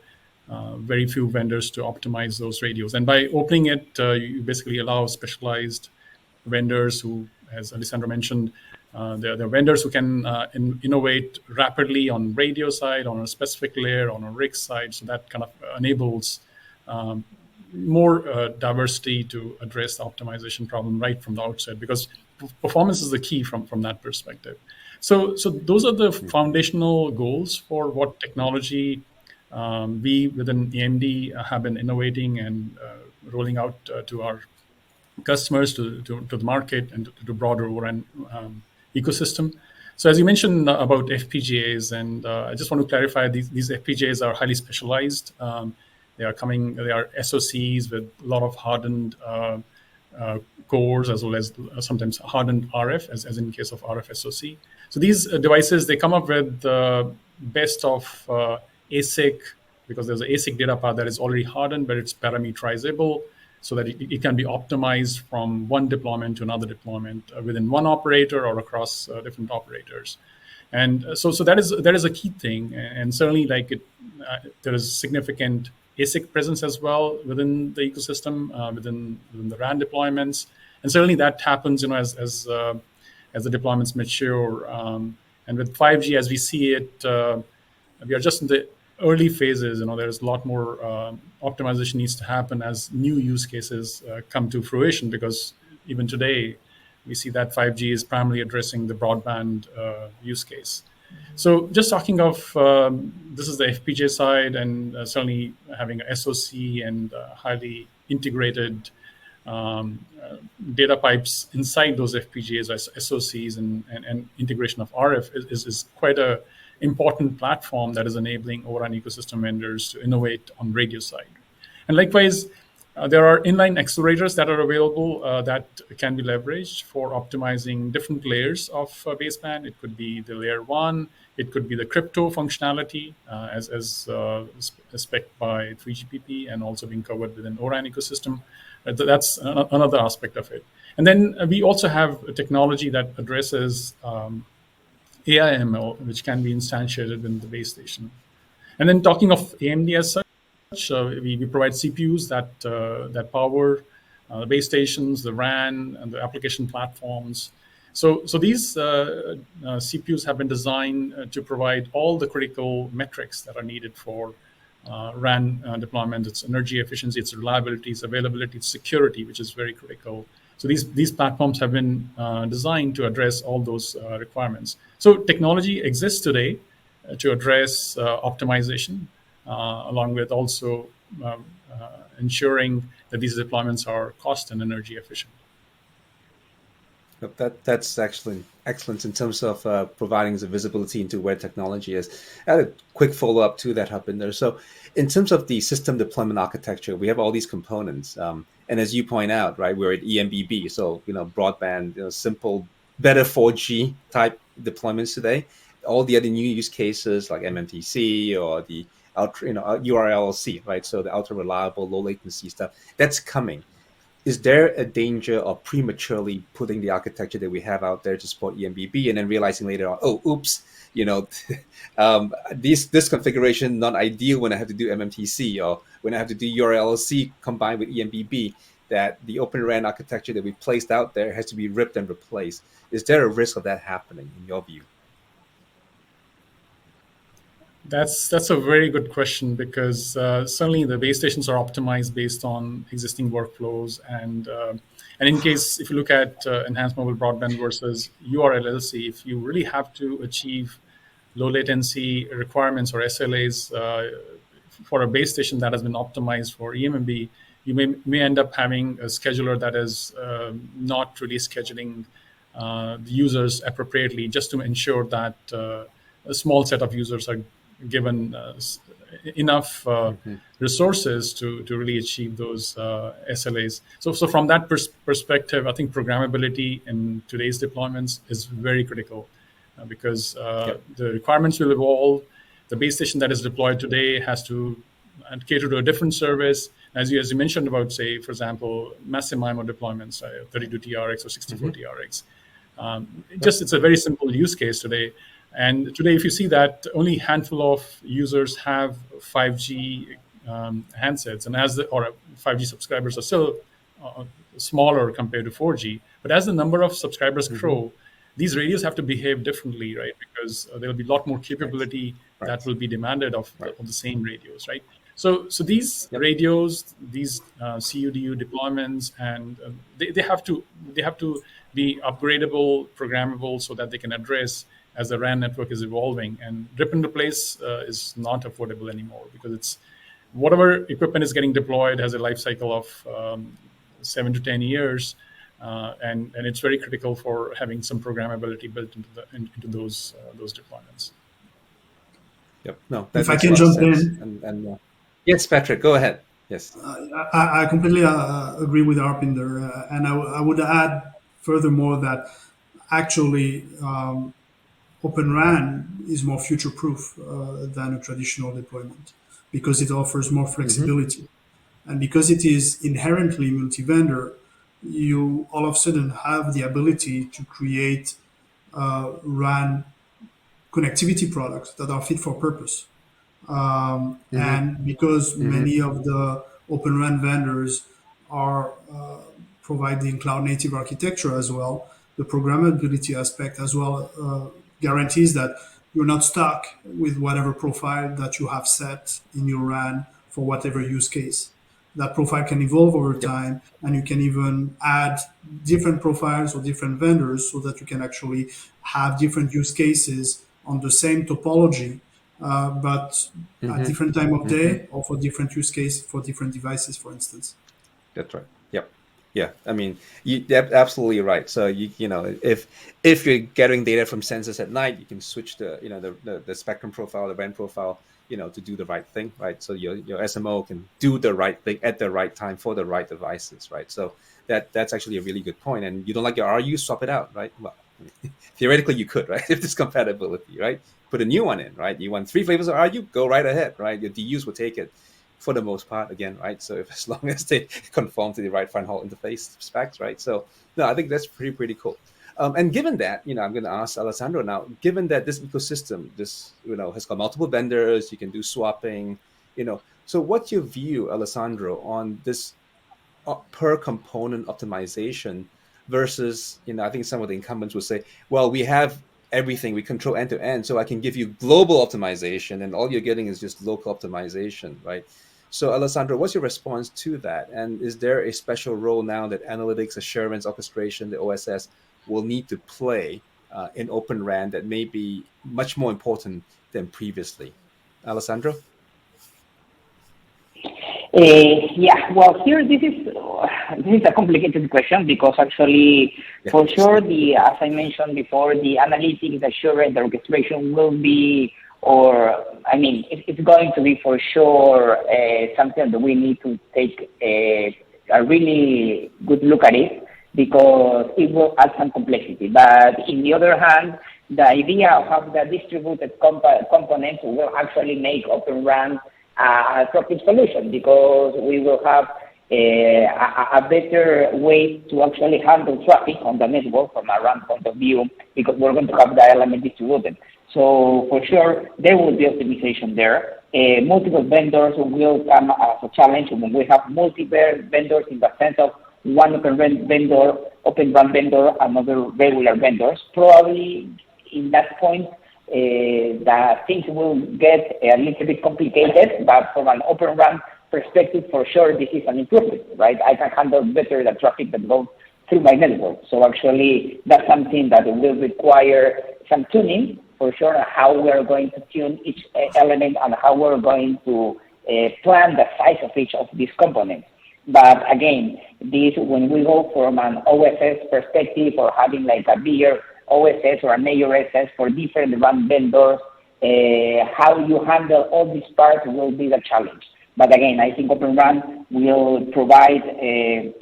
very few vendors to optimize those radios. And by opening it, you basically allow specialized vendors who, as Alessandro mentioned, they're vendors who can innovate rapidly on radio side, on a specific layer, on a RIC side. So that kind of enables more diversity to address the optimization problem right from the outset, because performance is the key from that perspective. So those are the foundational goals for what technology We within AMD have been innovating and rolling out to our customers, to the market, and to the broader ORAN ecosystem. So as you mentioned about FPGAs, and I just want to clarify, these FPGAs are highly specialized. They are SoCs with a lot of hardened cores, as well as sometimes hardened RF, as in case of RF SoC. So these devices, they come up with the best of ASIC, because there's an ASIC data path that is already hardened, but it's parameterizable, so that it can be optimized from one deployment to another deployment within one operator or across different operators. And so that is a key thing. And certainly, there is significant ASIC presence as well within the ecosystem, within the RAN deployments. And certainly that happens, as the deployments mature. And with 5G, as we see it, we are just in the early phases. There's a lot more optimization needs to happen as new use cases come to fruition, because even today we see that 5G is primarily addressing the broadband use case. So just talking of, this is the FPGA side, and certainly having a SoC and highly integrated data pipes inside those FPGAs as SoCs and integration of RF is quite a important platform that is enabling ORAN ecosystem vendors to innovate on radio side. And likewise, there are inline accelerators that are available that can be leveraged for optimizing different layers of baseband. It could be the layer 1, it could be the crypto functionality as spec by 3GPP and also being covered within ORAN ecosystem. That's another aspect of it. And then we also have a technology that addresses AI/ML, which can be instantiated in the base station. And then talking of AMD as such, we provide CPUs that power the base stations, the RAN, and the application platforms. So these CPUs have been designed to provide all the critical metrics that are needed for RAN deployment. Its energy efficiency, its reliability, its availability, its security, which is very critical. So these platforms have been designed to address all those requirements. So technology exists today to address optimization, along with also ensuring that these deployments are cost and energy efficient. That's excellent in terms of providing the visibility into where technology is. I had a quick follow-up to that, Harpinder. So in terms of the system deployment architecture, we have all these components. And as you point out, right, we're at EMBB, so broadband, simple, better 4G type deployments today. All the other new use cases like MMTC or the URLLC, right? So the ultra reliable, low latency stuff that's coming. Is there a danger of prematurely putting the architecture that we have out there to support EMBB and then realizing later on, oh, oops, this configuration not ideal when I have to do MMTC or when I have to do URLLC combined with EMBB, that the Open RAN architecture that we placed out there has to be ripped and replaced? Is there a risk of that happening in your view? That's a very good question, because certainly the base stations are optimized based on existing workflows, and in case if you look at enhanced mobile broadband versus URLLC, if you really have to achieve low latency requirements or SLAs for a base station that has been optimized for eMMB, you may end up having a scheduler that is not really scheduling the users appropriately, just to ensure that a small set of users are given enough resources to really achieve those SLAs. So from that perspective, I think programmability in today's deployments is very critical, because the requirements will evolve. The base station that is deployed today has to cater to a different service. As you mentioned about, say, for example, massive MIMO deployments, 32TRX or 64TRX. It's a very simple use case today. And today, if you see that only a handful of users have 5G handsets, and 5G subscribers are still smaller compared to 4G, but as the number of subscribers grow, these radios have to behave differently, right? Because there will be a lot more capability that will be demanded of the same radios, right? So these radios, these CUDU deployments, and they have to be upgradable, programmable, so that they can address as the RAN network is evolving. And rip and replace is not affordable anymore, because it's whatever equipment is getting deployed has a life cycle of 7 to 10 years. And it's very critical for having some programmability built into those deployments. Yep. No, if I can jump in. And yes, Patrick, go ahead. Yes. I completely agree with Harpinder, and I would add furthermore that actually Open RAN is more future-proof than a traditional deployment, because it offers more flexibility. And because it is inherently multi-vendor, you all of a sudden have the ability to create RAN connectivity products that are fit for purpose. And because many of the Open RAN vendors are providing cloud-native architecture as well, the programmability aspect as well guarantees that you're not stuck with whatever profile that you have set in your RAN for whatever use case. That profile can evolve over time, and you can even add different profiles or different vendors so that you can actually have different use cases on the same topology, but at different time of day or for different use case for different devices, for instance. That's right. Yep. Yeah. I mean, you're absolutely right. So you know, if you're gathering data from sensors at night, you can switch the spectrum profile, the band profile, to do the right thing, right? So your SMO can do the right thing at the right time for the right devices, right? So that's actually a really good point. And you don't like your RU, swap it out, right? Well, theoretically you could, right? If there's compatibility, right? Put a new one in, right? You want 3 flavors of RU, go right ahead, right? Your DUs will take it for the most part, again, right? So as long as they conform to the right front hall interface specs, right? So no, I think that's pretty cool. And given that, I'm going to ask Alessandro now, given that this ecosystem, has got multiple vendors, you can do swapping, so what's your view, Alessandro, on this per component optimization versus, I think some of the incumbents would say, well, we have everything, we control end to end, so I can give you global optimization and all you're getting is just local optimization, right? So Alessandro, what's your response to that? And is there a special role now that analytics, assurance, orchestration, the OSS will need to play in Open RAN that may be much more important than previously? Alessandro? Yeah, well, here this is a complicated question, because actually, for sure, as I mentioned before, the analytics, the assurance, the orchestration will be, it's going to be for sure something that we need to take a really good look at it, because it will add some complexity. But in the other hand, the idea of having the distributed components will actually make Open RAN a traffic solution, because we will have a better way to actually handle traffic on the network from a RAN point of view, because we're going to have the element distributed. So for sure, there will be optimization there. Multiple vendors will come as a challenge when we have multiple vendors in the sense of one Open RAN vendor, another regular vendors. Probably in that point, the things will get a little bit complicated, but from an Open RAN perspective, for sure, this is an improvement, right? I can handle better the traffic that goes through my network. So actually, that's something that will require some tuning, for sure, on how we're going to tune each element and how we're going to plan the size of each of these components. But again, when we go from an OSS perspective, or having like a bigger OSS or a major SS for different RAN vendors, how you handle all these parts will be the challenge. But again, I think Open RAN will provide a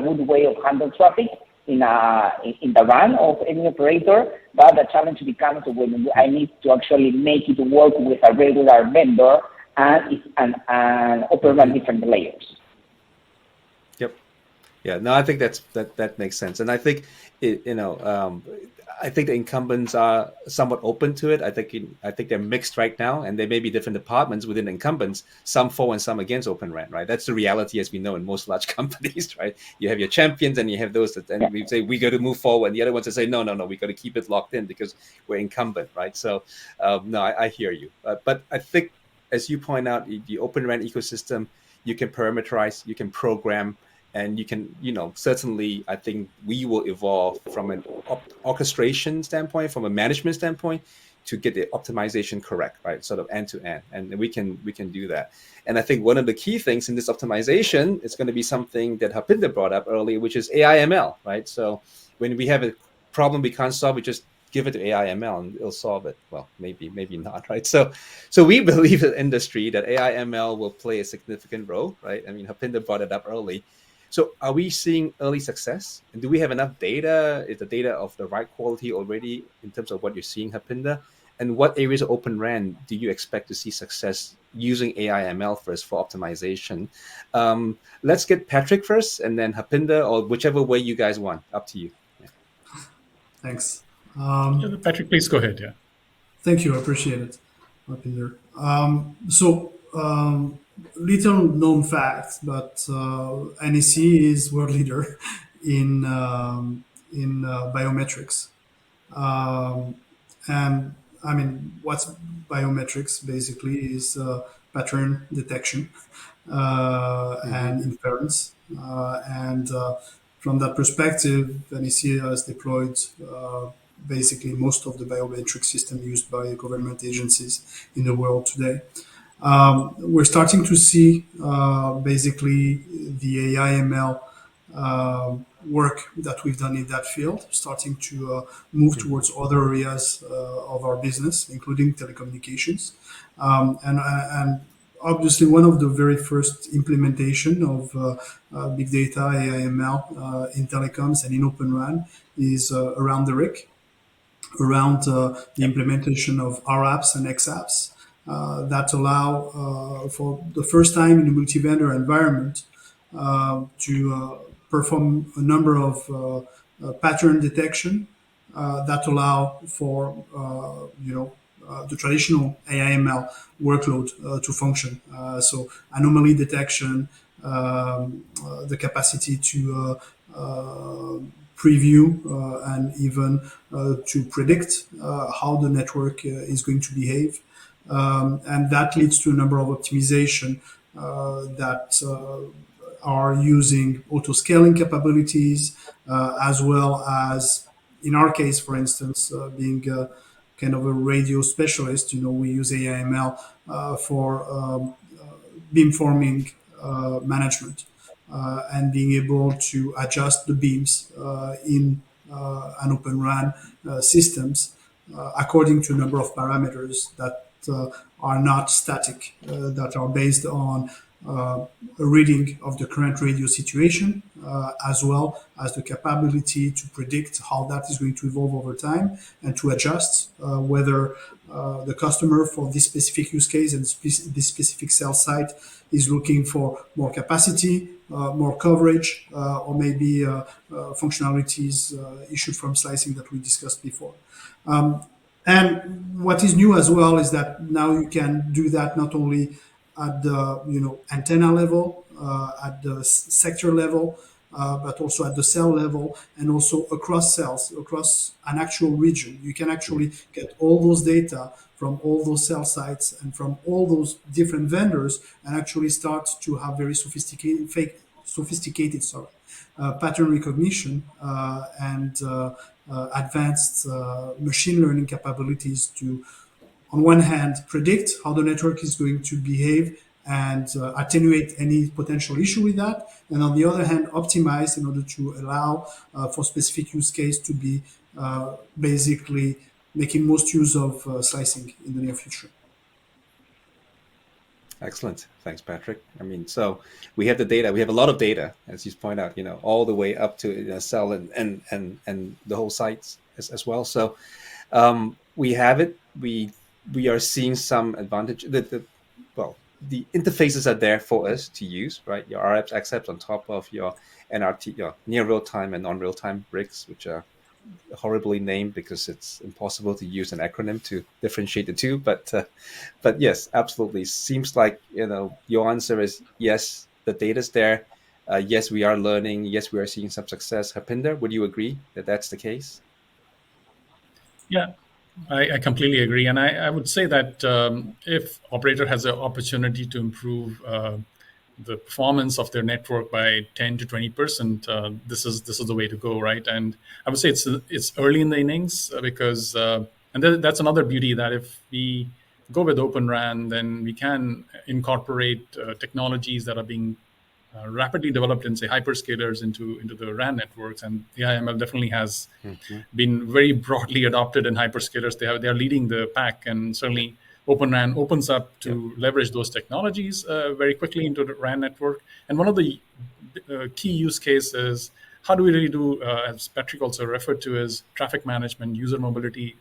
good way of handling traffic in the RAN of any operator. But the challenge becomes when I need to actually make it work with a regular vendor and Open RAN different layers. Yep. Yeah. No, I think that makes sense, and I think I think the incumbents are somewhat open to it. I think they're mixed right now, and there may be different departments within the incumbents, some for and some against Open RAN, right? That's the reality, as we know, in most large companies, right? You have your champions, and you have those that we say we got to move forward, and the other ones that say no, we got to keep it locked in because we're incumbent, right? So no, I hear you, but I think, as you point out, the Open RAN ecosystem, you can parameterize, you can program, And you can, certainly, I think we will evolve from an orchestration standpoint, from a management standpoint, to get the optimization correct, right? Sort of end to end, and we can do that. And I think one of the key things in this optimization is going to be something that Harpinder brought up earlier, which is AI ML, right? So when we have a problem we can't solve, we just give it to AI ML and it'll solve it. Well, maybe not, right? So we believe in the industry that AI ML will play a significant role, right? I mean, Harpinder brought it up early. So are we seeing early success? And do we have enough data? Is the data of the right quality already in terms of what you're seeing, Harpinder? And what areas of Open RAN do you expect to see success using AI ML first for optimization? Let's get Patrick first, and then Harpinder, or whichever way you guys want. Up to you. Yeah. Thanks. Patrick, please go ahead. Yeah. Thank you. I appreciate it, Harpinder. Little known fact, but NEC is world leader in biometrics. And I mean, what's biometrics basically is pattern detection and inference. From that perspective, NEC has deployed basically most of the biometric system used by government agencies in the world today. We're starting to see basically the AI ML work that we've done in that field, starting to move towards other areas of our business, including telecommunications. And obviously, one of the very first implementation of big data, AI ML in telecoms and in Open RAN is around the RIC, around the implementation of RApps and XApps that allow for the first time in a multi-vendor environment to perform a number of pattern detection that allow for the traditional AI ML workload to function. So anomaly detection, the capacity to preview and even to predict how the network is going to behave. And that leads to a number of optimization that are using auto-scaling capabilities, as well as, in our case, for instance, being kind of a radio specialist, we use AI ML for beamforming management and being able to adjust the beams in an Open RAN systems according to a number of parameters that are not static, that are based on a reading of the current radio situation, as well as the capability to predict how that is going to evolve over time and to adjust whether the customer for this specific use case and this specific cell site is looking for more capacity, more coverage, or maybe functionalities issued from slicing that we discussed before. And what is new as well is that now you can do that not only at the antenna level, at the sector level, but also at the cell level, and also across cells, across an actual region. You can actually get all those data from all those cell sites and from all those different vendors, and actually start to have very sophisticated pattern recognition and advanced machine learning capabilities to, on one hand, predict how the network is going to behave and attenuate any potential issue with that, and on the other hand, optimize in order to allow for specific use case to be basically making most use of slicing in the near future. Excellent. Thanks, Patrick. I mean, so we have the data. We have a lot of data, as you point out, all the way up to cell and the whole sites as well. So we have it. We are seeing some advantage. The interfaces are there for us to use, right? Your RApps, XApps on top of your NRT, your near real-time and non-real-time RICs, which are horribly named because it's impossible to use an acronym to differentiate the two. But yes, absolutely. Seems like your answer is yes. The data's there. Yes, we are learning. Yes, we are seeing some success. Harpinder, would you agree that that's the case? Yeah, I completely agree, and I would say that if operator has an opportunity to improve the performance of their network by 10 to 20%, this is the way to go, right? And I would say it's early in the innings because, that's another beauty, that if we go with Open RAN, then we can incorporate technologies that are being rapidly developed in, say, hyperscalers into the RAN networks. And AI/ML definitely has been very broadly adopted in hyperscalers. They are leading the pack, and certainly Open RAN opens up to leverage those technologies very quickly into the RAN network. And one of the key use cases, how do we really do, as Patrick also referred to, as traffic management, user mobility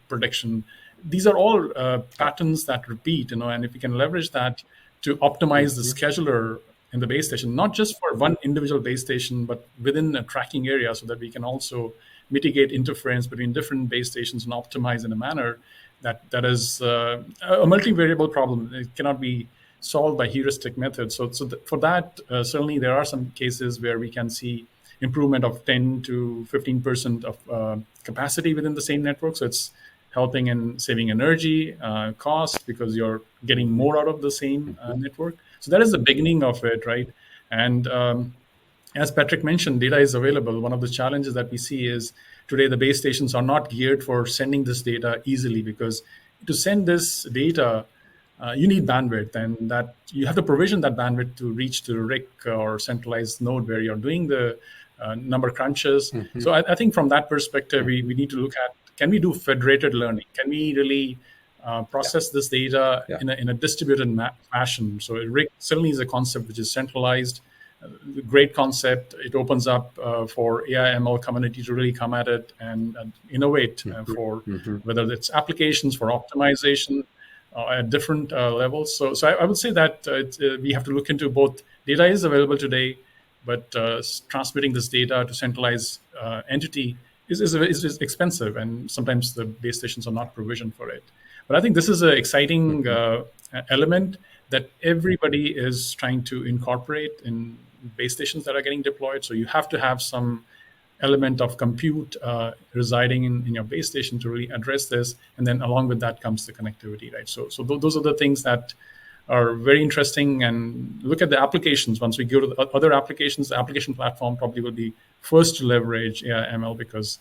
prediction. These are all patterns that repeat, and if we can leverage that to optimize the scheduler in the base station, not just for one individual base station, but within a tracking area, so that we can also mitigate interference between different base stations and optimize in a manner that is a multivariable problem. It cannot be solved by heuristic methods. For that, certainly there are some cases where we can see improvement of 10 to 15% of capacity within the same network. So it's helping in saving energy, cost, because you're getting more out of the same network. So that is the beginning of it, right? And as Patrick mentioned, data is available. One of the challenges that we see is today the base stations are not geared for sending this data easily, because to send this data, you need bandwidth, and that you have to provision that bandwidth to reach to the RIC or centralized node where you're doing the number crunches. So I think from that perspective, we need to look at, can we do federated learning? Can we really process this data in a distributed fashion? So RIC certainly is a concept which is centralized. Great concept. It opens up for AI/ML community to really come at it and innovate for whether it's applications for optimization at different levels. So I would say that we have to look into both. Data is available today, but transmitting this data to centralized entity is expensive, and sometimes the base stations are not provisioned for it. But I think this is an exciting element that everybody is trying to incorporate in base stations that are getting deployed. So you have to have some element of compute residing in your base station to really address this. And then along with that comes the connectivity, right? So those are the things that are very interesting. And look at the applications. Once we go to the other applications, the application platform probably will be first to leverage AI/ML, because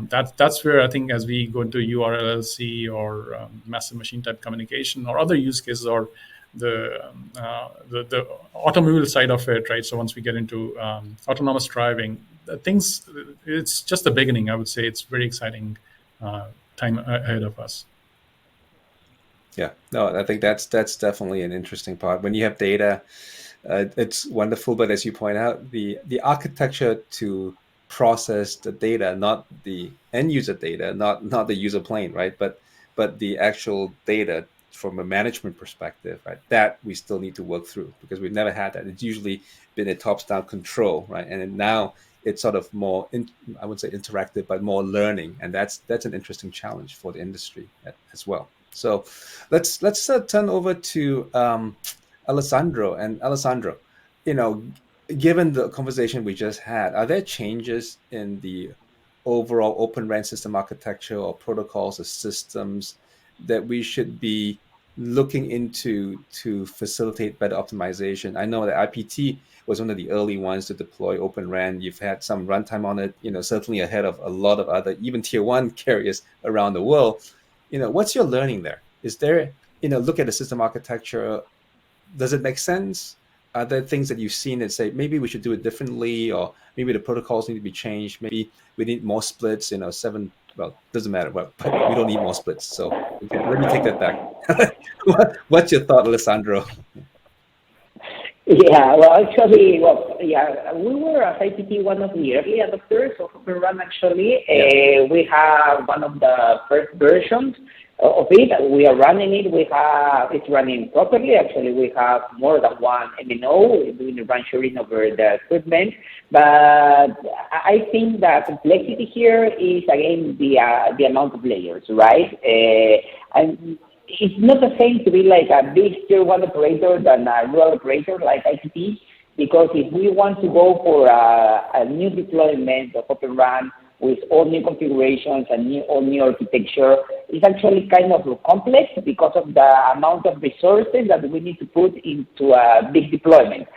that's where I think as we go into URLLC or massive machine type communication or other use cases, or the automobile side of it, right? So once we get into autonomous driving, things, it's just the beginning. I would say it's very exciting time ahead of us. Yeah, no, I think that's definitely an interesting part. When you have data, it's wonderful, but as you point out, the architecture to process the data, not the end user data, not the user plane, right? But the actual data from a management perspective, right? That we still need to work through, because we've never had that. It's usually been a tops-down control, right? And now it's sort of more, I would say interactive, but more learning, and that's an interesting challenge for the industry as well. So let's turn over to Alessandro. And Alessandro, given the conversation we just had, are there changes in the overall Open RAN system architecture or protocols or systems that we should be looking into to facilitate better optimization? I know that IPT was one of the early ones to deploy Open RAN. You've had some runtime on it, certainly ahead of a lot of other, even tier one carriers around the world. What's your learning there? Is there, look at the system architecture, does it make sense? Are there things that you've seen that say, maybe we should do it differently, or maybe the protocols need to be changed? Maybe we need more splits, 7, well, doesn't matter, but we don't need more splits. So let me take that back. What's your thought, Alessandro? Yeah, well, actually, we were at IPT one of the early adopters of Open RAN, actually. We have one of the first versions of it. We are running it. It's running properly. Actually, we have more than one MNO doing the RAN sharing over the equipment. But I think that complexity here is, again, the amount of layers, right? And it's not the same to be like a big tier one operator than a rural operator like IPT, because if we want to go for a new deployment of Open RAN, with all new configurations and all new architecture is actually kind of complex because of the amount of resources that we need to put into a big deployment.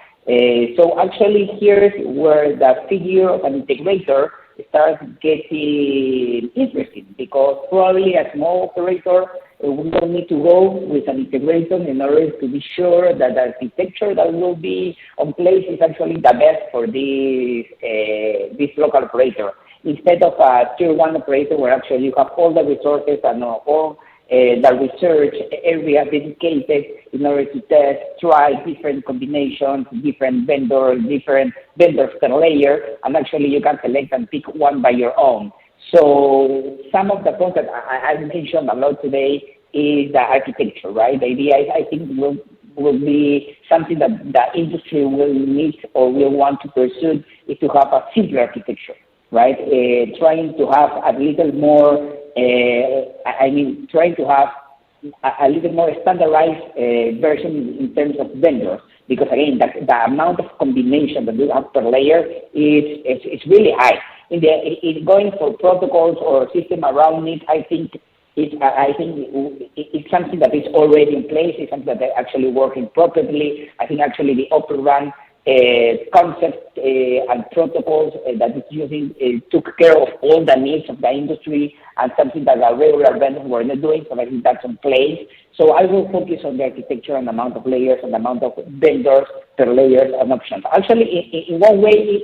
So actually here's where the figure of an integrator starts getting interesting, because probably a small operator we don't need to go with an integrator in order to be sure that the architecture that will be on place is actually the best for this local operator. Instead of a tier one operator where actually you have all the resources and all the research area dedicated in order to test, try different combinations, different vendors per layer, and actually you can select and pick one by your own. So some of the points that I mentioned a lot today is the architecture, right? The idea, I think, will be something that the industry will need or will want to pursue, is to have a simpler architecture, right? Trying to have a little more, trying to have a little more standardized version in terms of vendors. Because again, the amount of combination that you have per layer is really high. In going for protocols or system around it, I think it's something that is already in place. It's something that is actually working properly. I think actually the Open RAN concept and protocols that it's using took care of all the needs of the industry, and something that the regular vendors were not doing. So I think that's in place. So I will focus on the architecture and the amount of layers and the amount of vendors per layers and options. Actually, in one way,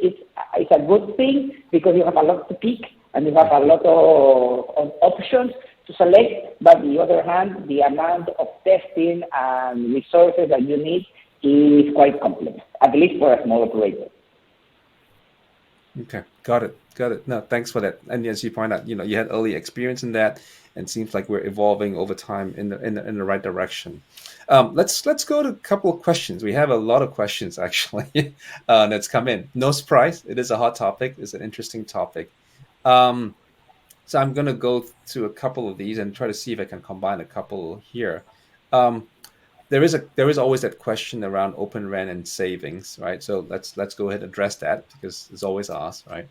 it's a good thing, because you have a lot to pick and you have a lot of options to select. But on the other hand, the amount of testing and resources that you need is quite complex, at least for a small operator. Okay, got it. No, thanks for that. And as you point out, you had early experience in that, and seems like we're evolving over time in the right direction. Let's go to a couple of questions. We have a lot of questions actually that's come in. No surprise, it is a hot topic. It's an interesting topic. So I'm going to go to a couple of these and try to see if I can combine a couple here. There is always that question around Open RAN and savings, right? So let's go ahead and address that, because it's always asked, right?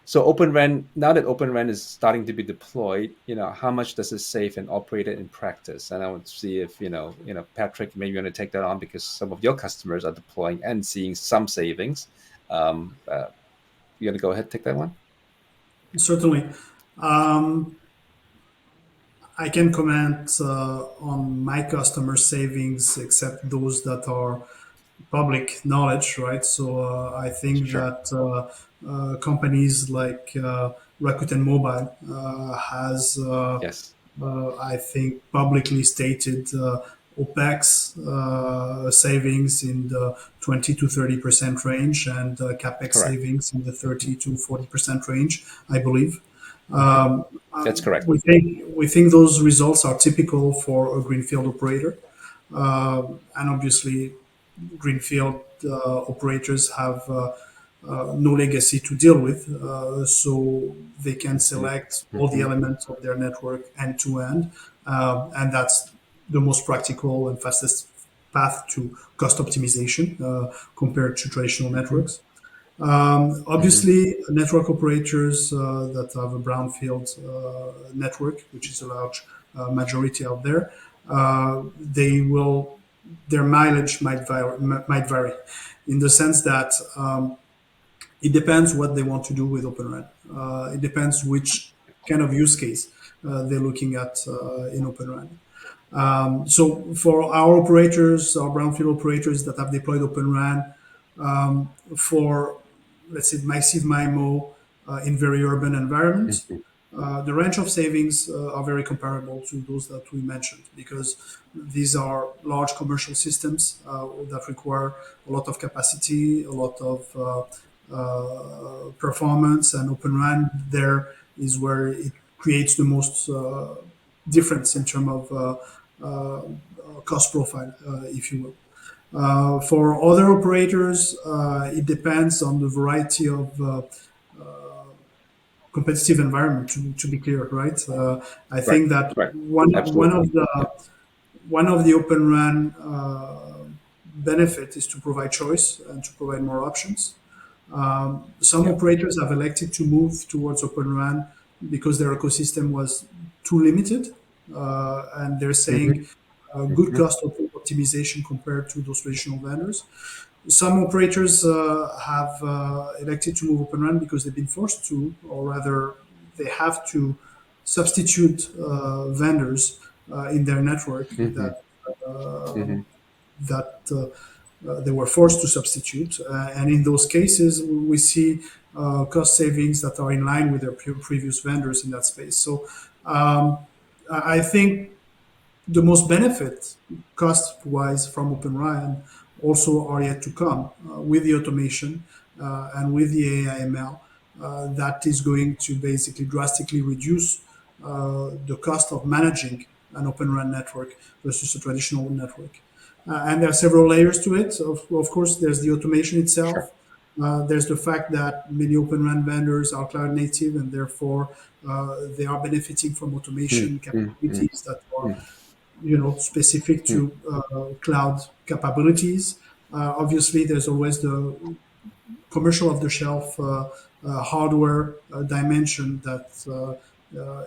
So Open RAN, now that Open RAN is starting to be deployed, how much does it save and operate it in practice? And I want to see if Patrick, maybe you want to take that on, because some of your customers are deploying and seeing some savings. You want to go ahead and take that one? Certainly. I can comment on my customer savings, except those that are public knowledge, right? So I think that companies like Rakuten Mobile has, I think, publicly stated OPEX savings in the 20 to 30% range, and CapEx savings in the 30 to 40% range, I believe. That's correct. We think those results are typical for a greenfield operator, and obviously, greenfield operators have no legacy to deal with, so they can select all the elements of their network end to end, and that's the most practical and fastest path to cost optimization compared to traditional networks. Obviously, network operators that have a brownfield network, which is a large majority out there, their mileage might vary in the sense that it depends what they want to do with Open RAN. It depends which kind of use case they're looking at in Open RAN. So for our operators, our brownfield operators that have deployed Open RAN for, let's say, massive MIMO in very urban environments, the range of savings are very comparable to those that we mentioned, because these are large commercial systems that require a lot of capacity, a lot of performance, and Open RAN there is where it creates the most difference in terms of cost profile, if you will. For other operators, it depends on the variety of competitive environment. To be clear, right? I think that one of the Open RAN benefit is to provide choice and to provide more options. Some operators have elected to move towards Open RAN because their ecosystem was too limited, and they're saying good cost optimization compared to those traditional vendors. Some operators have elected to move Open RAN because they've been forced to, or rather, they have to substitute vendors in their network that they were forced to substitute. And in those cases, we see cost savings that are in line with their previous vendors in that space. So I think the most benefit cost-wise from Open RAN also are yet to come with the automation and with the AI/ML that is going to basically drastically reduce the cost of managing an Open RAN network versus a traditional network. And there are several layers to it. Of course, there's the automation itself. There's the fact that many Open RAN vendors are cloud native, and therefore they are benefiting from automation capabilities that are, specific to cloud capabilities. Obviously, there's always the commercial off-the-shelf hardware dimension that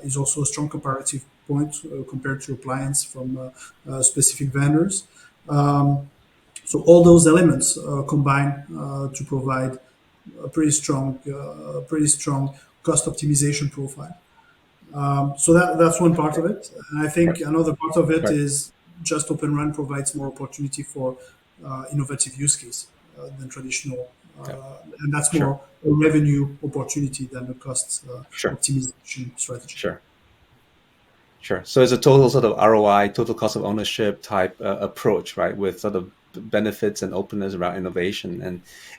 is also a strong comparative point compared to appliance from specific vendors. So all those elements combine to provide a pretty strong cost optimization profile. So that's one part of it. And I think another part of it is just Open RAN provides more opportunity for innovative use case than traditional. And that's more a revenue opportunity than a cost optimization strategy. Sure. So it's a total sort of ROI, total cost of ownership type approach, right? With sort of benefits and openness around innovation.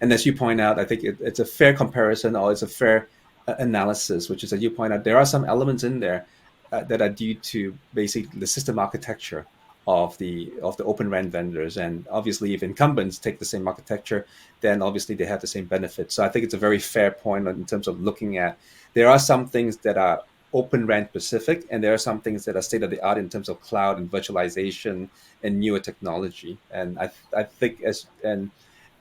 And as you point out, I think it's a fair comparison, or it's a fair analysis, which is that you point out there are some elements in there that are due to basically the system architecture of the Open RAN vendors. And obviously, if incumbents take the same architecture, then obviously they have the same benefits. So I think it's a very fair point in terms of looking at, there are some things that are Open RAN specific, and there are some things that are state of the art in terms of cloud and virtualization and newer technology. And I think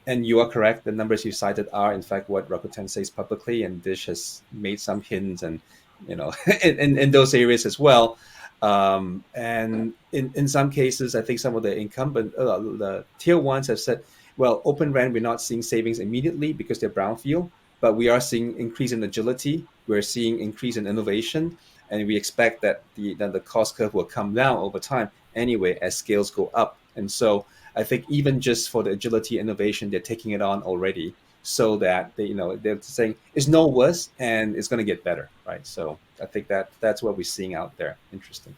and you are correct. The numbers you cited are in fact what Rakuten says publicly, and Dish has made some hints and in those areas as well. And in some cases, I think some of the incumbent the tier ones have said, well, Open RAN, we're not seeing savings immediately because they're brownfield, but we are seeing increase in agility. We're seeing increase in innovation, and we expect that the cost curve will come down over time anyway as scales go up. And so I think even just for the agility innovation, they're taking it on already, so that they're saying it's no worse and it's going to get better, right? So I think that's what we're seeing out there. Interesting.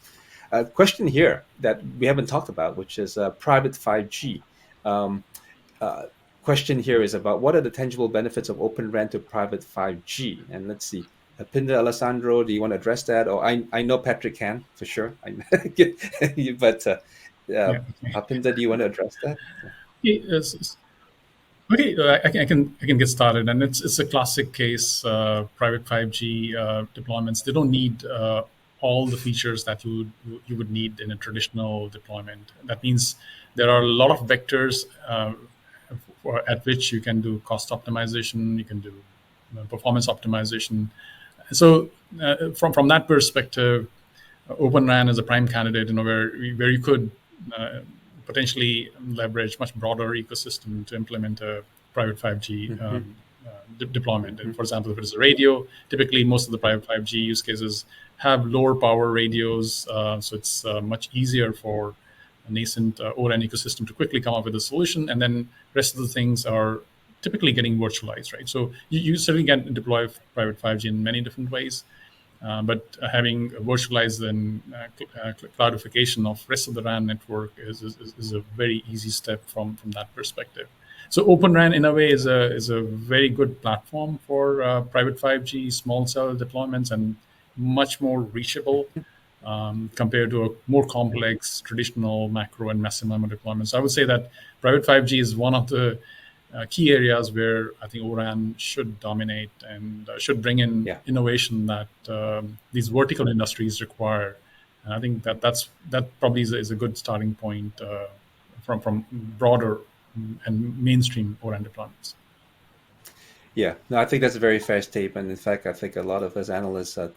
Question here that we haven't talked about, which is private 5G. Question here is about what are the tangible benefits of Open RAN to private 5G? And let's see, Harpinder, Alessandro, do you want to address that? Or I know Patrick can for sure, but Harpinder, do you want to address that? Yes. Okay, I can get started, and it's a classic case. Private 5G deployments, they don't need all the features that you would need in a traditional deployment. That means there are a lot of vectors at which you can do cost optimization, you can do performance optimization. So from that perspective, Open RAN is a prime candidate, where you could potentially leverage much broader ecosystem to implement a private 5G deployment. And for example, if it is a radio, typically most of the private 5G use cases have lower power radios, so it's much easier for a nascent O-RAN ecosystem to quickly come up with a solution, and then rest of the things are typically getting virtualized, right? So you certainly can deploy private 5G in many different ways, but having virtualized and cloudification of rest of the RAN network is a very easy step from that perspective. So Open RAN in a way is a very good platform for private 5G small cell deployments, and much more reachable compared to a more complex traditional macro and massive MIMO deployments. I would say that private 5G is one of the key areas where I think O-RAN should dominate and should bring in innovation that these vertical industries require. And I think that probably is a good starting point from broader and mainstream O-RAN deployments. Yeah, no, I think that's a very fair statement. In fact, I think a lot of us analysts are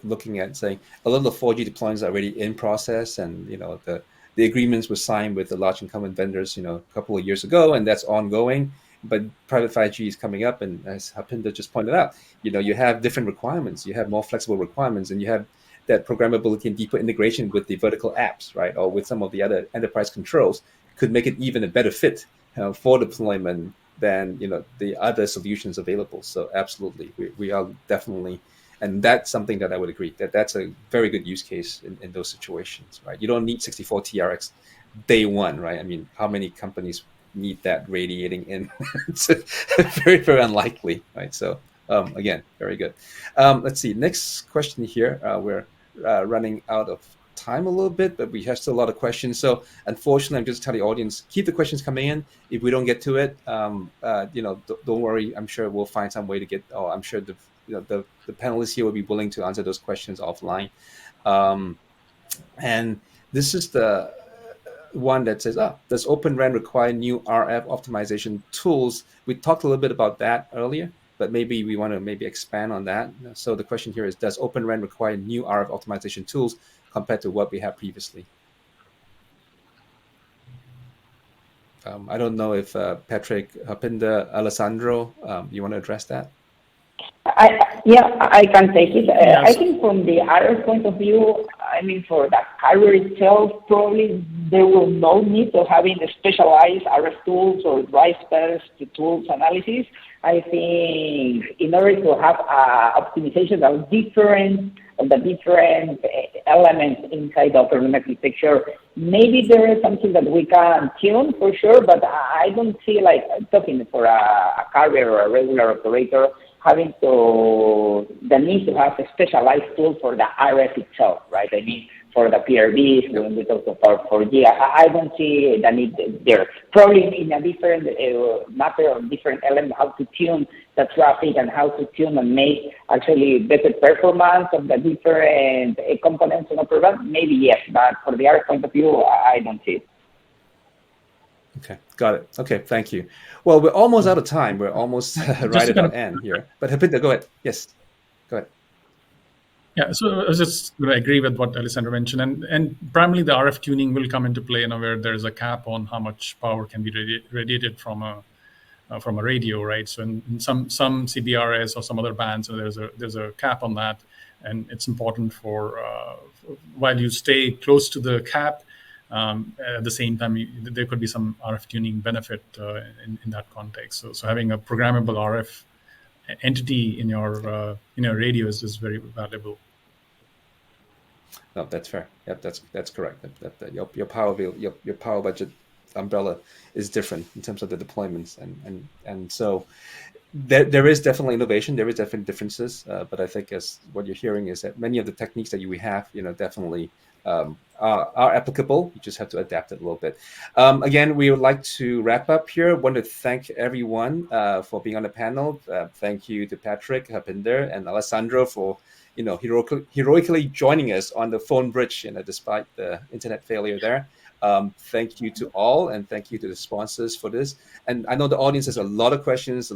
looking at saying a lot of the 4G deployments are already in process, and the agreements were signed with the large incumbent vendors, a couple of years ago, and that's ongoing. But private 5G is coming up, and as Harpinder just pointed out, you have different requirements, you have more flexible requirements, and you have that programmability and deeper integration with the vertical apps, right, or with some of the other enterprise controls, could make it even a better fit for deployment than the other solutions available. So absolutely, we are definitely, and that's something that I would agree that's a very good use case in those situations, right? You don't need 64 TRX day one, right? I mean, how many companies need that radiating in? It's very, very unlikely, right? So again, very good. Let's see, next question here. We're running out of time a little bit, but we have still a lot of questions. So unfortunately, I'm just telling the audience, keep the questions coming in. If we don't get to it, don't worry. I'm sure we'll find some way to get. Oh, I'm sure the panelists here will be willing to answer those questions offline. And this is the one that says, does Open RAN require new RF optimization tools? We talked a little bit about that earlier, but maybe we want to expand on that. So the question here is, does Open RAN require new RF optimization tools compared to what we had previously? I don't know if Patrick, Harpinder, Alessandro, you want to address that? I can take it. Yes. I think from the RF point of view, I mean, for the carrier itself, probably there will no need of having specialized RF tools or drive pairs to tools analysis. I think in order to have optimization of the different elements inside the open architecture, maybe there is something that we can tune for sure, but I don't see, like, talking for a carrier or a regular operator, having the need to have a specialized tool for the RF itself, right? I mean, for the PRBs, when we talk about 4G, I don't see the need there. Probably in a different matter of different elements, how to tune the traffic and how to tune and make actually better performance of the different components of the program, maybe yes, but for the RF point of view, I don't see it. Okay, got it. Okay, thank you. Well, we're almost out of time. We're almost right at the end here. But Harpinder, go ahead. Yes, go ahead. Yeah, so I was just going to agree with what Alessandro mentioned, and primarily the RF tuning will come into play, where there is a cap on how much power can be radiated from a radio, right? So in some CBRS or some other bands, there's a cap on that, and it's important for while you stay close to the cap. At the same time, there could be some RF tuning benefit in that context. So having a programmable RF entity in your radio is very valuable. No, that's fair. Yep, that's correct. Your power budget umbrella is different in terms of the deployments, and so there is definitely innovation. There is definitely differences, but I think as what you're hearing is that many of the techniques that we have, definitely are applicable. You just have to adapt it a little bit. Again, we would like to wrap up here. Want to thank everyone for being on the panel. Thank you to Patrick, Harpinder, and Alessandro for heroically joining us on the phone bridge, despite the internet failure there. Thank you to all, and thank you to the sponsors for this. And I know the audience has a lot of questions,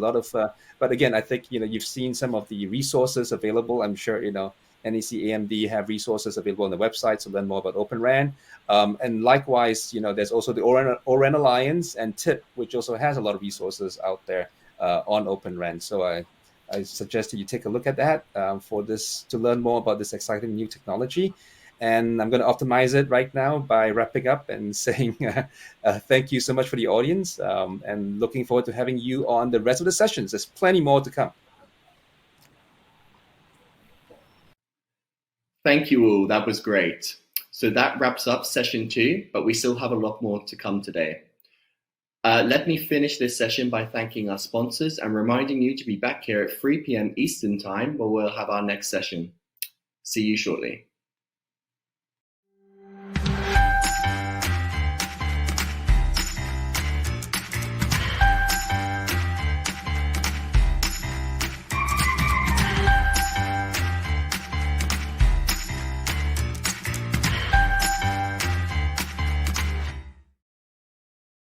but again, I think you've seen some of the resources available. I'm sure NEC AMD have resources available on the website to learn more about Open RAN. And likewise, there's also the ORAN Alliance and TIP, which also has a lot of resources out there on Open RAN. So I suggest that you take a look at that to learn more about this exciting new technology. And I'm going to optimize it right now by wrapping up and saying thank you so much for the audience, and looking forward to having you on the rest of the sessions. There's plenty more to come. Thank you all. That was great. So that wraps up session 2, but we still have a lot more to come today. Let me finish this session by thanking our sponsors and reminding you to be back here at 3 p.m. Eastern Time, where we'll have our next session. See you shortly.